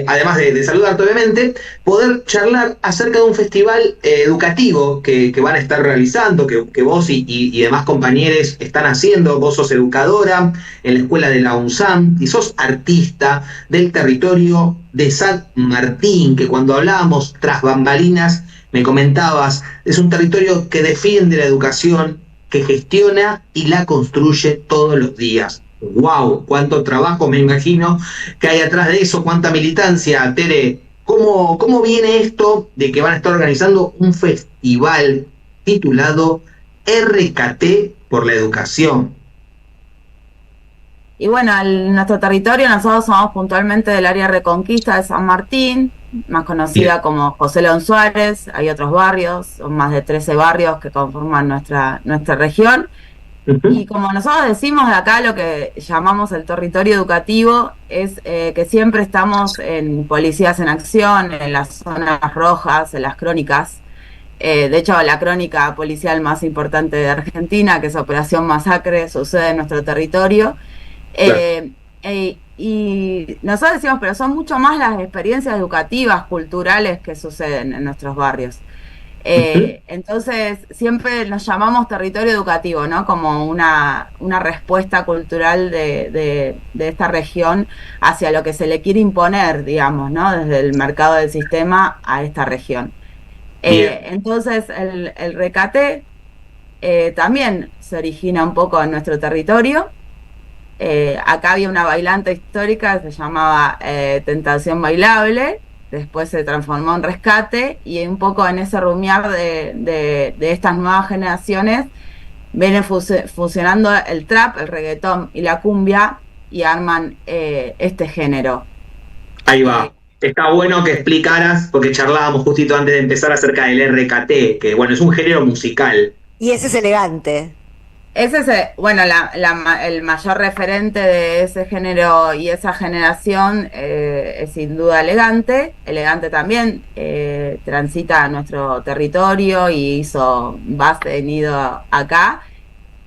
además de saludarte obviamente, poder charlar acerca de un festival educativo que van a estar realizando, que vos y demás compañeros están haciendo. Vos sos educadora en la escuela de la UNSAM y sos artista del territorio de San Martín, que cuando hablábamos tras bambalinas me comentabas, es un territorio que defiende la educación, que gestiona y la construye todos los días. ¡Wow! ¡Cuánto trabajo me imagino que hay atrás de eso! ¡Cuánta militancia! Tere, ¿cómo viene esto de que van a estar organizando un festival titulado RKT por la educación? Y bueno, nuestro territorio, nosotros somos puntualmente del área Reconquista de San Martín, más conocida como José León Suárez. Hay otros barrios, son más de 13 barrios que conforman nuestra región. Y como nosotros decimos de acá, lo que llamamos el territorio educativo es que siempre estamos en Policías en Acción, en las zonas rojas, en las crónicas. De hecho, la crónica policial más importante de Argentina, que es Operación Masacre, sucede en nuestro territorio. Y nosotros decimos, pero son mucho más las experiencias educativas, culturales que suceden en nuestros barrios. Entonces siempre nos llamamos territorio educativo, ¿no? Como una respuesta cultural de esta región hacia lo que se le quiere imponer, digamos, ¿no? Desde el mercado del sistema a esta región. Entonces el RKT también se origina un poco en nuestro territorio. Acá había una bailante histórica que se llamaba Tentación Bailable. Después se transformó en Rescate y un poco en ese rumiar de estas nuevas generaciones viene fusionando el trap, el reggaetón y la cumbia y arman este género. Ahí va. Está bueno que explicaras, porque charlábamos justito antes de empezar acerca del RKT, que bueno, es un género musical. Y ese es elegante. Ese es, bueno, el mayor referente de ese género y esa generación es sin duda Elegante. Elegante también transita a nuestro territorio y hizo base en nido acá.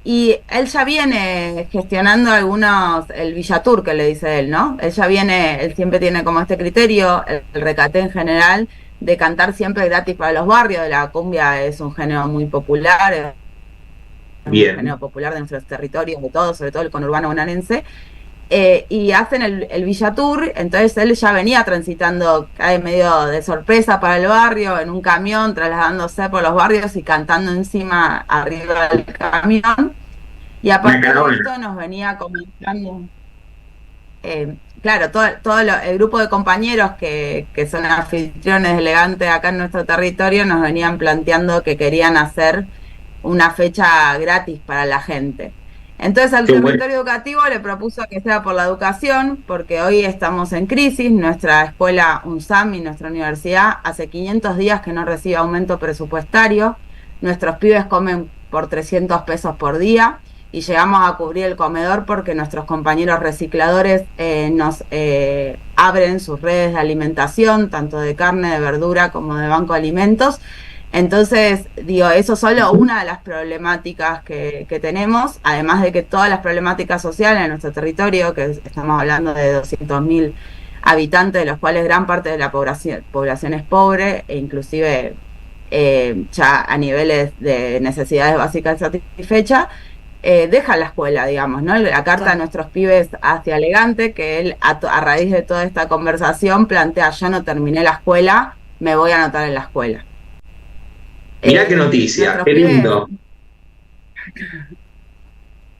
Y él ya viene gestionando el Villatour, que le dice él, ¿no? Él siempre tiene como este criterio, el RKT en general, de cantar siempre gratis para los barrios. La cumbia es un género muy popular, Bien. Un género popular de nuestros territorios, de todo, sobre todo el conurbano bonaerense, y hacen el Villatour. Entonces él ya venía transitando medio de sorpresa para el barrio, en un camión, trasladándose por los barrios y cantando encima, arriba del camión, y aparte de esto nos venía comentando, claro, todo el grupo de compañeros que son anfitriones elegantes acá en nuestro territorio nos venían planteando que querían hacer una fecha gratis para la gente. Entonces al territorio educativo le propuso que sea por la educación, porque hoy estamos en crisis. Nuestra escuela UNSAM y nuestra universidad hace 500 días que no recibe aumento presupuestario. Nuestros pibes comen por 300 pesos por día y llegamos a cubrir el comedor porque nuestros compañeros recicladores nos abren sus redes de alimentación, tanto de carne, de verdura como de banco de alimentos. Entonces, digo, eso es solo una de las problemáticas que tenemos, además de que todas las problemáticas sociales en nuestro territorio, que estamos hablando de 200.000 habitantes, de los cuales gran parte de la población es pobre, e inclusive ya a niveles de necesidades básicas satisfechas, deja la escuela, digamos, ¿no? La carta de nuestros pibes hacia Elegante, que él, a raíz de toda esta conversación, plantea: yo no terminé la escuela, me voy a anotar en la escuela. Mirá qué noticia, qué lindo.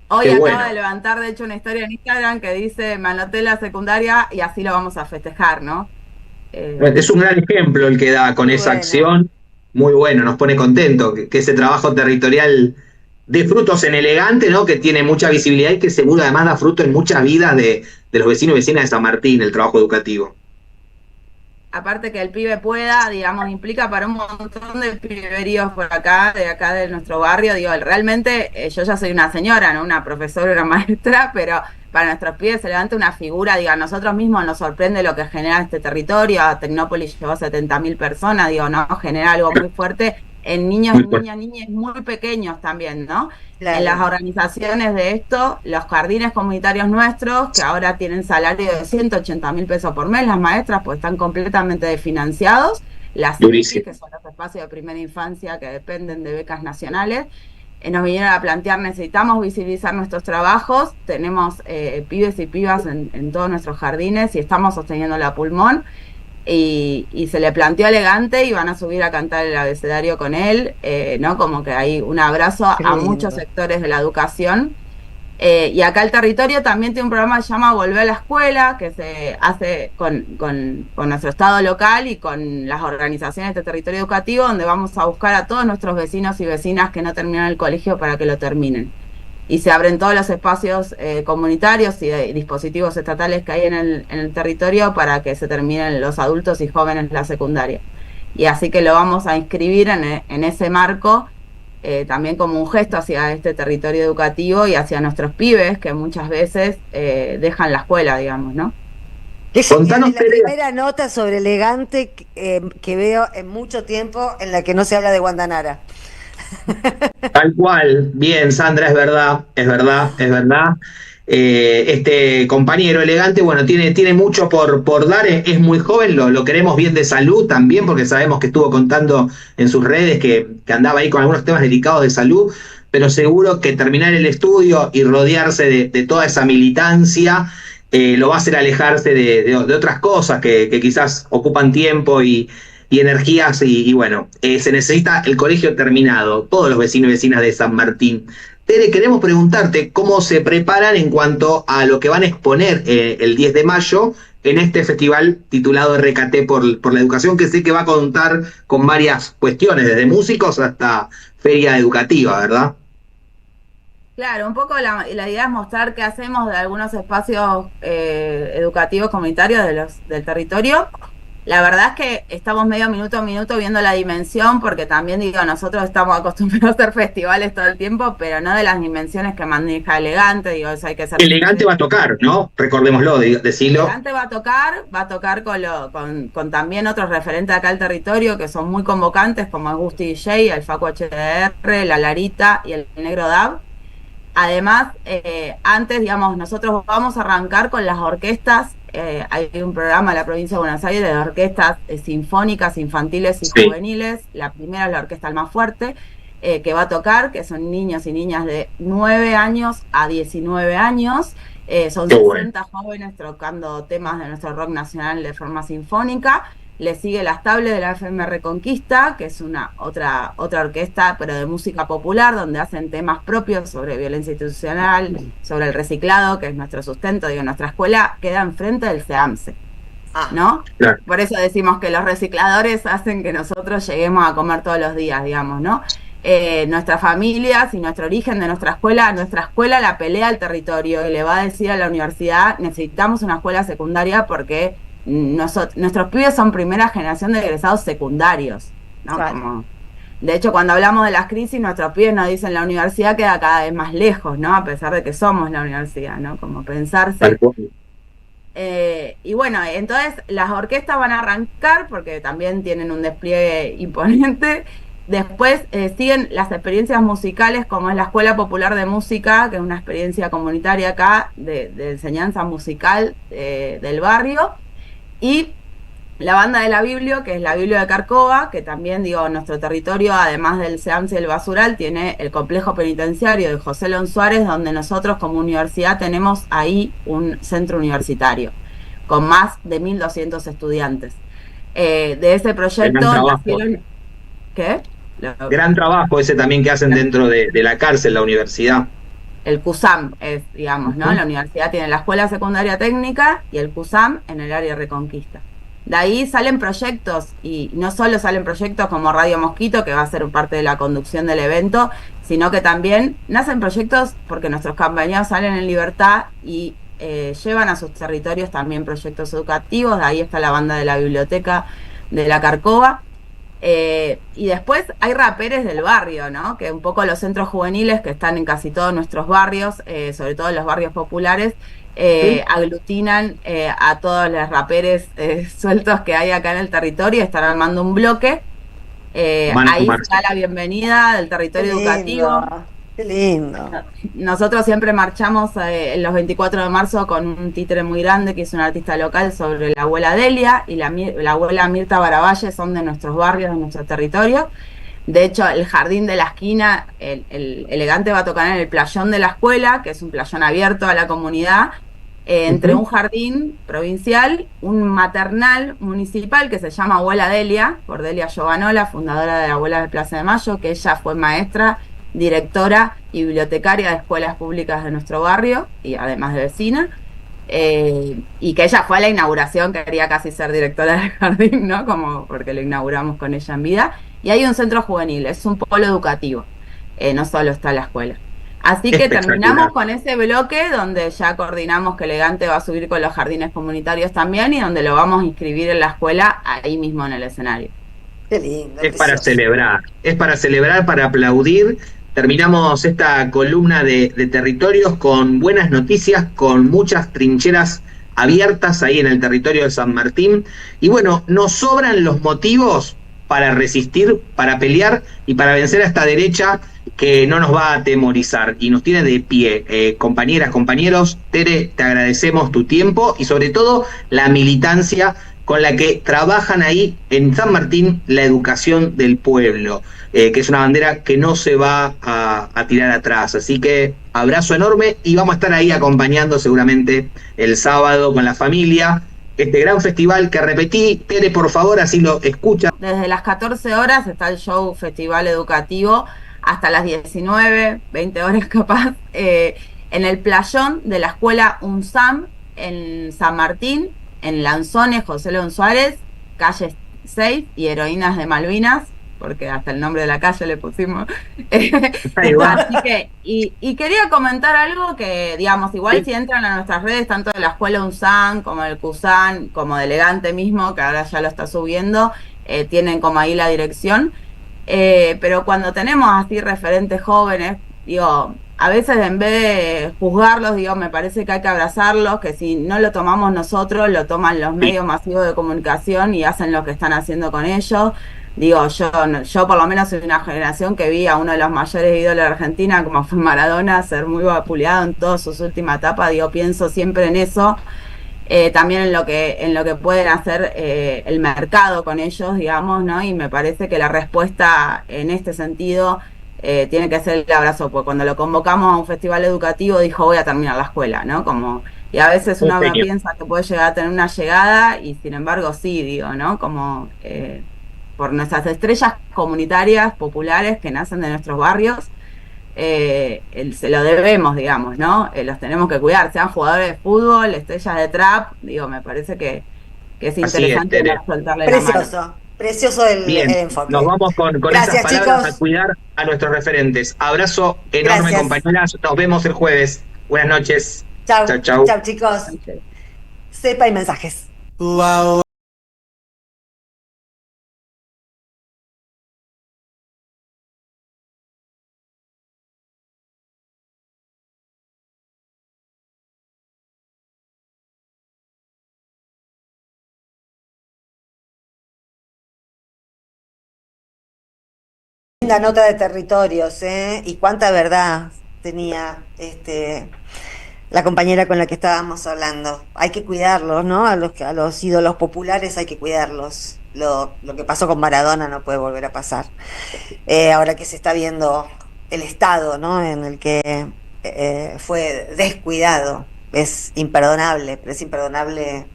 Hoy qué acaba bueno. de levantar, de hecho, una historia en Instagram que dice: me anoté en la secundaria y así lo vamos a festejar, ¿no? Es un gran ejemplo el que da con esa acción, muy bueno, nos pone contento que ese trabajo territorial dé frutos en Elegante, ¿no? Que tiene mucha visibilidad y que seguro además da fruto en muchas vidas de los vecinos y vecinas de San Martín, el trabajo educativo. Aparte que el pibe pueda, digamos, implica para un montón de piberíos por acá de nuestro barrio, digo, realmente yo ya soy una señora, no una profesora, una maestra, pero para nuestros pibes se levanta una figura, digo, a nosotros mismos nos sorprende lo que genera este territorio, a Tecnópolis llevó 70.000 personas, digo, no, genera algo muy fuerte en niños y niñas muy pequeños también, ¿no? Claro. En las organizaciones de esto, los jardines comunitarios nuestros, que ahora tienen salario de 180.000 pesos por mes, las maestras pues están completamente desfinanciados, las CIPI, que son los espacios de primera infancia que dependen de becas nacionales, nos vinieron a plantear, necesitamos visibilizar nuestros trabajos, tenemos pibes y pibas en todos nuestros jardines y estamos sosteniendo la pulmón, y se le planteó Elegante y van a subir a cantar el abecedario con él, ¿no? Como que hay un abrazo a muchos sectores de la educación. Y acá el territorio también tiene un programa que se llama Volver a la Escuela, que se hace con nuestro estado local y con las organizaciones de territorio educativo, donde vamos a buscar a todos nuestros vecinos y vecinas que no terminan el colegio para que lo terminen. Y se abren todos los espacios comunitarios y dispositivos estatales que hay en el territorio para que se terminen los adultos y jóvenes la secundaria. Y así que lo vamos a inscribir en ese marco, también como un gesto hacia este territorio educativo y hacia nuestros pibes que muchas veces dejan la escuela, digamos, ¿no? Es la primera nota sobre Elegante que veo en mucho tiempo en la que no se habla de Guandanara. Tal cual, bien, Sandra, es verdad. Este compañero Elegante, bueno, tiene mucho por dar, es muy joven, lo queremos bien de salud también, porque sabemos que estuvo contando en sus redes que andaba ahí con algunos temas delicados de salud, pero seguro que terminar el estudio y rodearse de toda esa militancia lo va a hacer alejarse de otras cosas que quizás ocupan tiempo y energías, y bueno, se necesita el colegio terminado, todos los vecinos y vecinas de San Martín. Tere, queremos preguntarte cómo se preparan en cuanto a lo que van a exponer el 10 de mayo en este festival titulado RKT por la educación, que sé que va a contar con varias cuestiones, desde músicos hasta feria educativa, ¿verdad? Claro, un poco la idea es mostrar qué hacemos de algunos espacios educativos comunitarios del territorio. La verdad es que estamos medio minuto a minuto viendo la dimensión, porque también digo, nosotros estamos acostumbrados a hacer festivales todo el tiempo, pero no de las dimensiones que maneja Elegante, digo, eso hay que ser... Elegante va a tocar, ¿no? Recordémoslo, decirlo. Elegante va a tocar con también otros referentes acá al territorio que son muy convocantes, como Agusti DJ, el Facu HDR, la Larita y el Negro Dab. Además, antes, digamos, nosotros vamos a arrancar con las orquestas. Hay un programa en la provincia de Buenos Aires de orquestas sinfónicas, infantiles y juveniles. La primera es la Orquesta Almafuerte, que va a tocar, que son niños y niñas de 9 años a 19 años. Son 60 jóvenes tocando temas de nuestro rock nacional de forma sinfónica. Le sigue Las Tables de la FM Reconquista, que es otra orquesta, pero de música popular, donde hacen temas propios sobre violencia institucional, sobre el reciclado, que es nuestro sustento. Digo, nuestra escuela queda enfrente del SEAMSE, ¿no? Claro. Por eso decimos que los recicladores hacen que nosotros lleguemos a comer todos los días, digamos, ¿no? Nuestras familias y nuestro origen de nuestra escuela la pelea al territorio y le va a decir a la universidad, necesitamos una escuela secundaria porque... nuestros pibes son primera generación de egresados secundarios, ¿no? Como, de hecho, cuando hablamos de las crisis, nuestros pibes nos dicen la universidad queda cada vez más lejos, ¿no? A pesar de que somos la universidad, ¿no? Como pensarse. Y bueno, entonces las orquestas van a arrancar porque también tienen un despliegue imponente. Después siguen las experiencias musicales, como es la Escuela Popular de Música, que es una experiencia comunitaria acá de enseñanza musical del barrio. Y la banda de la Biblio, que es la Biblio de Carcova, que también, digo, nuestro territorio, además del SEAMSE y el Basural, tiene el complejo penitenciario de José Lon Suárez, donde nosotros como universidad tenemos ahí un centro universitario, con más de 1.200 estudiantes. De ese proyecto nacieron... ¿Qué? Gran trabajo ese también que hacen dentro de la cárcel, la universidad. El CUSAM es, digamos, ¿no? La universidad tiene la Escuela Secundaria Técnica y el CUSAM en el área Reconquista. de ahí salen proyectos, y no solo salen proyectos como Radio Mosquito, que va a ser parte de la conducción del evento, sino que también nacen proyectos porque nuestros compañeros salen en libertad y llevan a sus territorios también proyectos educativos. De ahí está la banda de la biblioteca de la Carcova. Y después hay raperes del barrio, ¿no? Que un poco los centros juveniles que están en casi todos nuestros barrios, sobre todo en los barrios populares, aglutinan a todos los raperes sueltos que hay acá en el territorio, están armando un bloque. Ahí está la bienvenida del territorio educativo. Qué lindo. Nosotros siempre marchamos en los 24 de marzo con un títere muy grande que es un artista local sobre la abuela Delia y la abuela Mirta Baravalle, son de nuestros barrios, de nuestro territorio. De hecho, el jardín de la esquina, el Elegante va a tocar en el playón de la escuela, que es un playón abierto a la comunidad, entre un jardín provincial, un maternal municipal que se llama Abuela Delia, por Delia Giovanola, fundadora de la Abuela de Plaza de Mayo, que ella fue maestra, directora y bibliotecaria de escuelas públicas de nuestro barrio, y además de vecina, y que ella fue a la inauguración, quería casi ser directora del jardín, ¿no? Como porque lo inauguramos con ella en vida. Y hay un centro juvenil, es un polo educativo, no solo está la escuela. Así que terminamos con ese bloque donde ya coordinamos que Elegante va a subir con los jardines comunitarios también, y donde lo vamos a inscribir en la escuela ahí mismo en el escenario. Qué lindo. Es para celebrar, para aplaudir. Terminamos esta columna de territorios con buenas noticias, con muchas trincheras abiertas ahí en el territorio de San Martín. Y bueno, nos sobran los motivos para resistir, para pelear y para vencer a esta derecha que no nos va a atemorizar y nos tiene de pie. Compañeras, compañeros, Tere, te agradecemos tu tiempo y sobre todo la militancia con la que trabajan ahí en San Martín la educación del pueblo, que es una bandera que no se va a tirar atrás. Así que abrazo enorme y vamos a estar ahí acompañando seguramente el sábado con la familia este gran festival que repetí. Tere, por favor, así lo escucha. Desde las 14 horas está el show Festival Educativo hasta las 19, 20 horas capaz, en el playón de la escuela UNSAM en San Martín, en Lanzones, José León Suárez, calle 6 y Heroínas de Malvinas, porque hasta el nombre de la calle le pusimos. Así que, y quería comentar algo que, digamos, igual si entran a nuestras redes, tanto de la escuela UNSAM, como del CUSAN, como de Elegante mismo, que ahora ya lo está subiendo, tienen como ahí la dirección. Pero cuando tenemos así referentes jóvenes, digo, a veces en vez de juzgarlos, digo, me parece que hay que abrazarlos, que si no lo tomamos nosotros, lo toman los medios masivos de comunicación y hacen lo que están haciendo con ellos. Digo, yo por lo menos soy una generación que vi a uno de los mayores ídolos de Argentina, como fue Maradona, ser muy vapuleado en todas sus últimas etapas. Digo, pienso siempre en eso, también en lo que pueden hacer el mercado con ellos, digamos, ¿no? Y me parece que la respuesta en este sentido tiene que ser el abrazo, porque cuando lo convocamos a un festival educativo dijo voy a terminar la escuela, ¿no? Como, y a veces uno piensa que puede llegar a tener una llegada y sin embargo sí, digo, ¿no? Como por nuestras estrellas comunitarias, populares que nacen de nuestros barrios, se lo debemos, digamos, ¿no? Los tenemos que cuidar, sean jugadores de fútbol, estrellas de trap, digo, me parece que es interesante soltarle la mano. Precioso el enfoque. Nos vamos con Gracias, esas palabras, chicos, a cuidar a nuestros referentes. Abrazo enorme, Gracias. compañeras. Nos vemos el jueves. Buenas noches. Chau, chau, chau. Chau, chicos. Sepa y mensajes. La nota de territorios, y cuánta verdad tenía la compañera con la que estábamos hablando. Hay que cuidarlos, ¿no? A los ídolos populares hay que cuidarlos. Lo que pasó con Maradona no puede volver a pasar. Ahora que se está viendo el estado, ¿no? En el que fue descuidado, es imperdonable, pero es imperdonable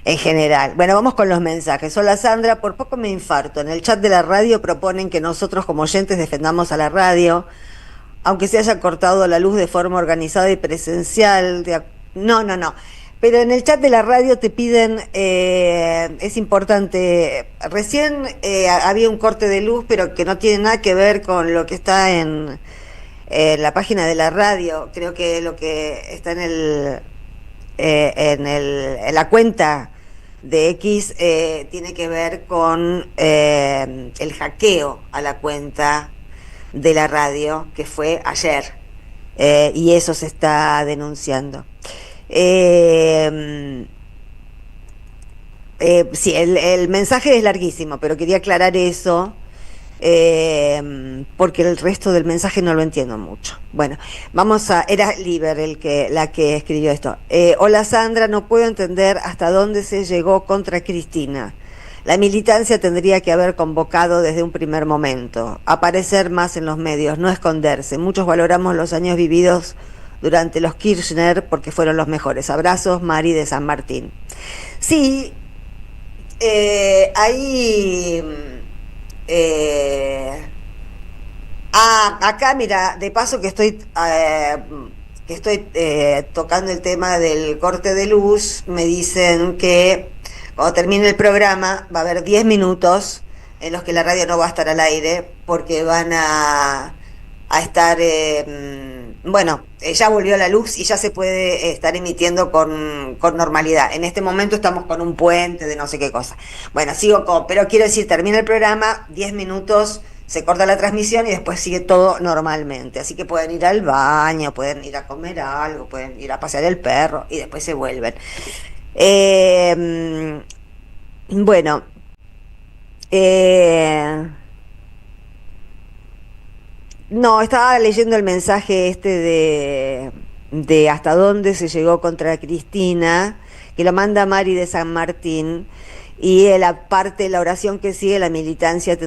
en general. Bueno, vamos con los mensajes. Hola Sandra, por poco me infarto. En el chat de la radio proponen que nosotros como oyentes defendamos a la radio, aunque se haya cortado la luz de forma organizada y presencial. No. Pero en el chat de la radio te piden, es importante, recién había un corte de luz, pero que no tiene nada que ver con lo que está en la página de la radio. Creo que lo que está en la cuenta de X tiene que ver con el hackeo a la cuenta de la radio, que fue ayer, y eso se está denunciando. Sí, el mensaje es larguísimo, pero quería aclarar eso, porque el resto del mensaje no lo entiendo mucho. Bueno, era Liber la que escribió esto. Hola Sandra, no puedo entender hasta dónde se llegó contra Cristina. La militancia tendría que haber convocado desde un primer momento, aparecer más en los medios, no esconderse. Muchos valoramos los años vividos durante los Kirchner porque fueron los mejores. Abrazos, Mari de San Martín. Sí, ahí... acá mira, de paso que estoy tocando el tema del corte de luz, me dicen que cuando termine el programa va a haber 10 minutos en los que la radio no va a estar al aire porque van a estar, ya volvió la luz y ya se puede estar emitiendo con normalidad. En este momento estamos con un puente de no sé qué cosa. Bueno, pero quiero decir, termina el programa, 10 minutos, se corta la transmisión y después sigue todo normalmente. Así que pueden ir al baño, pueden ir a comer algo, pueden ir a pasear el perro y después se vuelven. No, estaba leyendo el mensaje de hasta dónde se llegó contra Cristina, que lo manda Mari de San Martín, y la parte de la oración que sigue, la militancia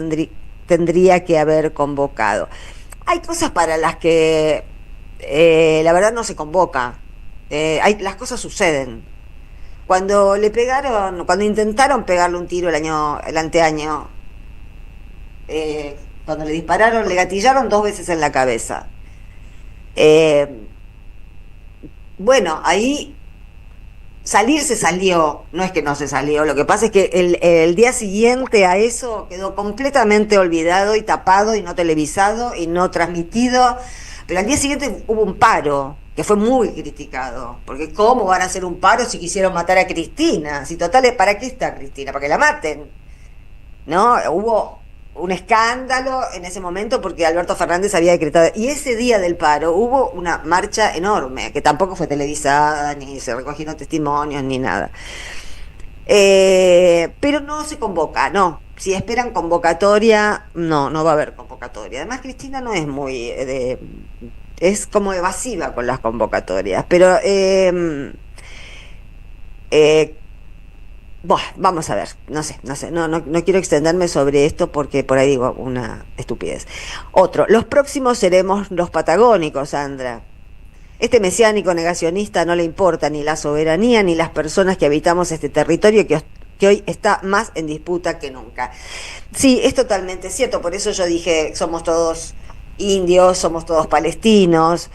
tendría que haber convocado. Hay cosas para las que la verdad no se convoca, las cosas suceden. Cuando intentaron pegarle un tiro el anteaño, cuando le dispararon, le gatillaron 2 veces en la cabeza. Ahí salirse salió, no es que no se salió, lo que pasa es que el día siguiente a eso quedó completamente olvidado y tapado y no televisado y no transmitido, pero al día siguiente hubo un paro que fue muy criticado, porque ¿cómo van a hacer un paro si quisieron matar a Cristina? Si total, ¿para qué está Cristina? Para que la maten, ¿no? Hubo un escándalo en ese momento porque Alberto Fernández había decretado, y ese día del paro hubo una marcha enorme, que tampoco fue televisada, ni se recogieron testimonios, ni nada. Pero no se convoca, no. Si esperan convocatoria, no va a haber convocatoria. Además, Cristina no es muy... es como evasiva con las convocatorias, pero... vamos a ver, no quiero extenderme sobre esto porque por ahí digo una estupidez. Los próximos seremos los patagónicos, Sandra. Este mesiánico negacionista no le importa ni la soberanía ni las personas que habitamos este territorio que hoy está más en disputa que nunca. Sí, es totalmente cierto, por eso yo dije, somos todos indios, somos todos palestinos.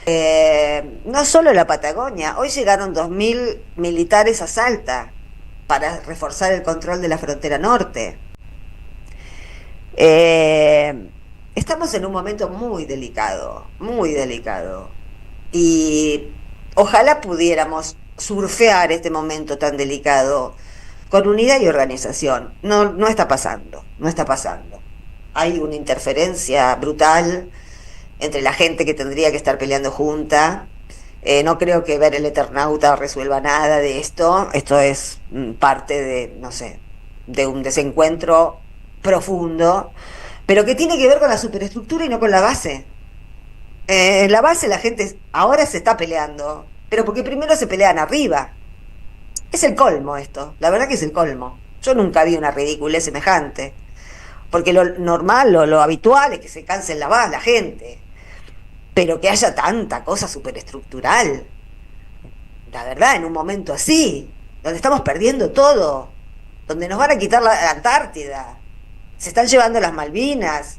No solo la Patagonia, hoy llegaron 2.000 militares a Salta para reforzar el control de la frontera norte. Estamos en un momento muy delicado, y ojalá pudiéramos surfear este momento tan delicado con unidad y organización. No está pasando. Hay una interferencia brutal entre la gente que tendría que estar peleando junta. No creo que ver el Eternauta resuelva nada de esto. Esto es parte de un desencuentro profundo, pero que tiene que ver con la superestructura y no con la base. En la base la gente ahora se está peleando, pero porque primero se pelean arriba. Es el colmo esto, la verdad que es el colmo. Yo nunca vi una ridiculez semejante, porque lo normal, lo habitual es que se canse la gente. Pero que haya tanta cosa superestructural, la verdad, en un momento así, donde estamos perdiendo todo, donde nos van a quitar la Antártida, se están llevando las Malvinas,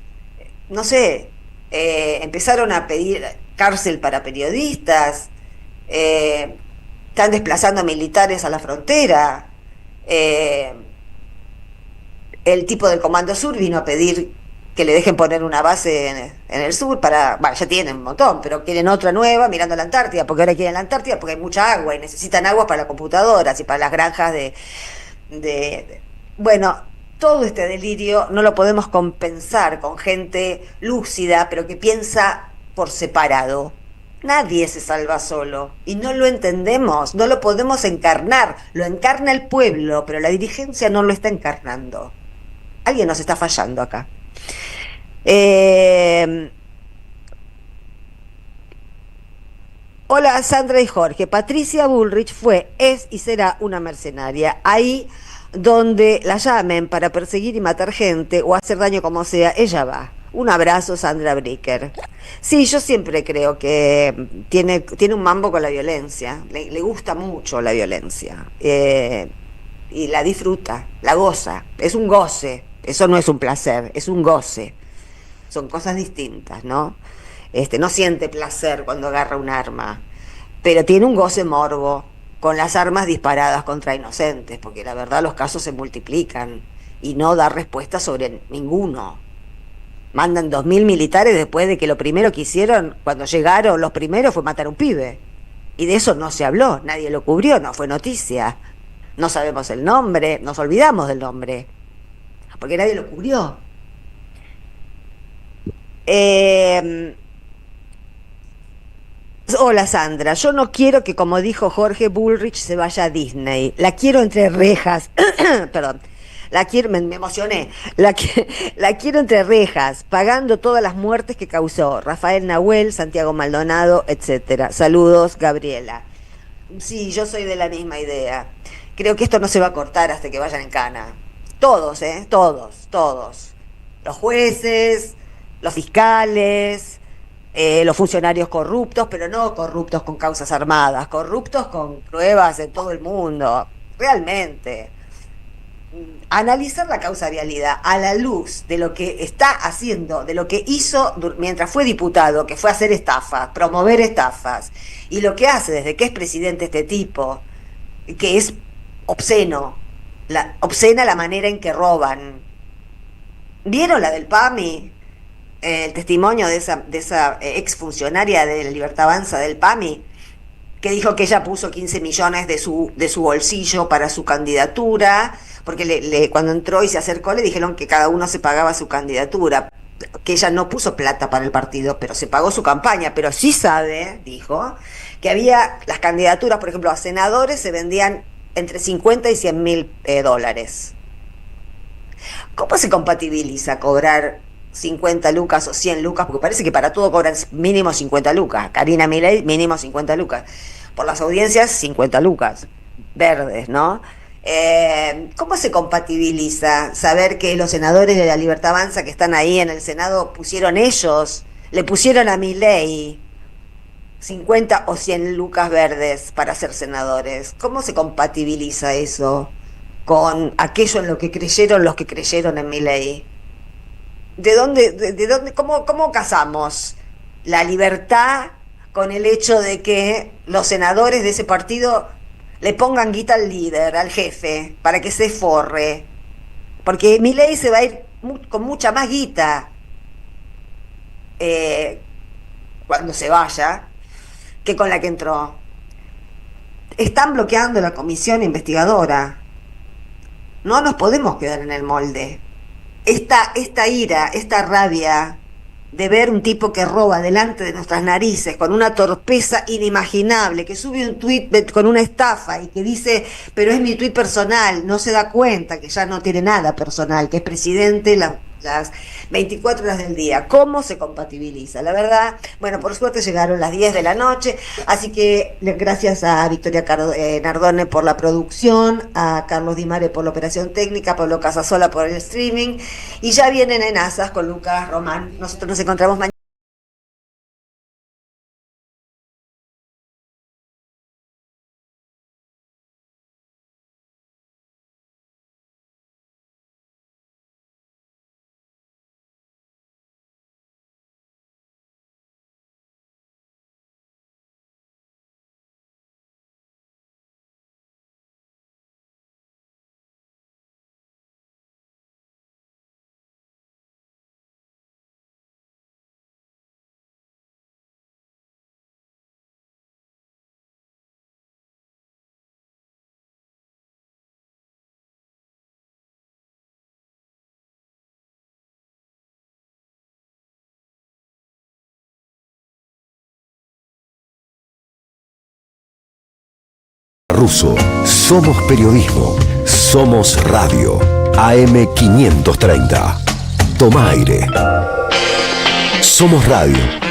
empezaron a pedir cárcel para periodistas, Están desplazando militares a la frontera. El tipo del Comando Sur vino a pedir que le dejen poner una base en el sur para, bueno, ya tienen un montón, pero quieren otra nueva mirando la Antártida, porque ahora quieren la Antártida porque hay mucha agua y necesitan agua para las computadoras y para las granjas bueno, todo este delirio no lo podemos compensar con gente lúcida, pero que piensa por separado. Nadie se salva solo y no lo entendemos, no lo podemos encarnar, lo encarna el pueblo, pero la dirigencia no lo está encarnando. Alguien nos está fallando acá. Hola Sandra y Jorge. Patricia Bullrich fue, es y será una mercenaria. Ahí donde la llamen para perseguir y matar gente o hacer daño como sea, ella va. Un abrazo, Sandra Bricker. Sí, yo siempre creo que tiene un mambo con la violencia. Le gusta mucho la violencia. Y la disfruta, la goza. Es un goce. Eso no es un placer, es un goce. Son cosas distintas, ¿no? No siente placer cuando agarra un arma, pero tiene un goce morbo con las armas disparadas contra inocentes, porque la verdad los casos se multiplican y no da respuesta sobre ninguno. Mandan 2000 militares después de que lo primero que hicieron cuando llegaron los primeros fue matar a un pibe. Y de eso no se habló, nadie lo cubrió, no fue noticia. No sabemos el nombre, nos olvidamos del nombre, porque nadie lo cubrió. Hola Sandra, yo no quiero que, como dijo Jorge Bullrich, se vaya a Disney. La quiero entre rejas. Perdón. La quiero, me emocioné. La quiero entre rejas, pagando todas las muertes que causó Rafael Nahuel, Santiago Maldonado, etcétera. Saludos, Gabriela. Sí, yo soy de la misma idea. Creo que esto no se va a cortar hasta que vayan en cana. Todos, todos. Los jueces, los fiscales, los funcionarios corruptos, pero no corruptos con causas armadas, corruptos con pruebas en todo el mundo. Realmente. Analizar la causabilidad a la luz de lo que está haciendo, de lo que hizo mientras fue diputado, que fue hacer estafas, promover estafas, y lo que hace desde que es presidente este tipo, que es obsceno, obscena la manera en que roban. ¿Vieron la del PAMI? El testimonio de esa exfuncionaria de la Libertad Avanza del PAMI, que dijo que ella puso 15 millones de su bolsillo para su candidatura, porque cuando entró y se acercó le dijeron que cada uno se pagaba su candidatura, que ella no puso plata para el partido, pero se pagó su campaña, pero sí sabe, dijo, que había las candidaturas, por ejemplo, a senadores se vendían entre 50 y 100 mil dólares. ¿Cómo se compatibiliza cobrar 50 lucas o 100 lucas? Porque parece que para todo cobran mínimo 50 lucas. Karina Milei, mínimo 50 lucas. Por las audiencias, 50 lucas. Verdes, ¿no? ¿Cómo se compatibiliza saber que los senadores de la Libertad Avanza que están ahí en el Senado le pusieron a Milei 50 o 100 lucas verdes para ser senadores? ¿Cómo se compatibiliza eso con aquello en lo que creyeron los que creyeron en Milei? ¿De dónde, cómo casamos la libertad con el hecho de que los senadores de ese partido le pongan guita al líder, al jefe, para que se forre? Porque Milei se va a ir con mucha más guita cuando se vaya que con la que entró. Están bloqueando la comisión investigadora. No nos podemos quedar en el molde. Esta ira, esta rabia de ver un tipo que roba delante de nuestras narices con una torpeza inimaginable, que sube un tuit con una estafa y que dice, pero es mi tuit personal, no se da cuenta que ya no tiene nada personal, que es presidente las 24 horas del día. ¿Cómo se compatibiliza? La verdad, bueno, por suerte llegaron las 10 de la noche, así que gracias a Victoria Nardone por la producción, a Carlos Di Mare por la operación técnica, a Pablo Casasola por el streaming, y ya vienen en Asas con Lucas Román. Nosotros nos encontramos mañana. Russo. Somos periodismo. Somos radio. AM530. Toma aire. Somos radio.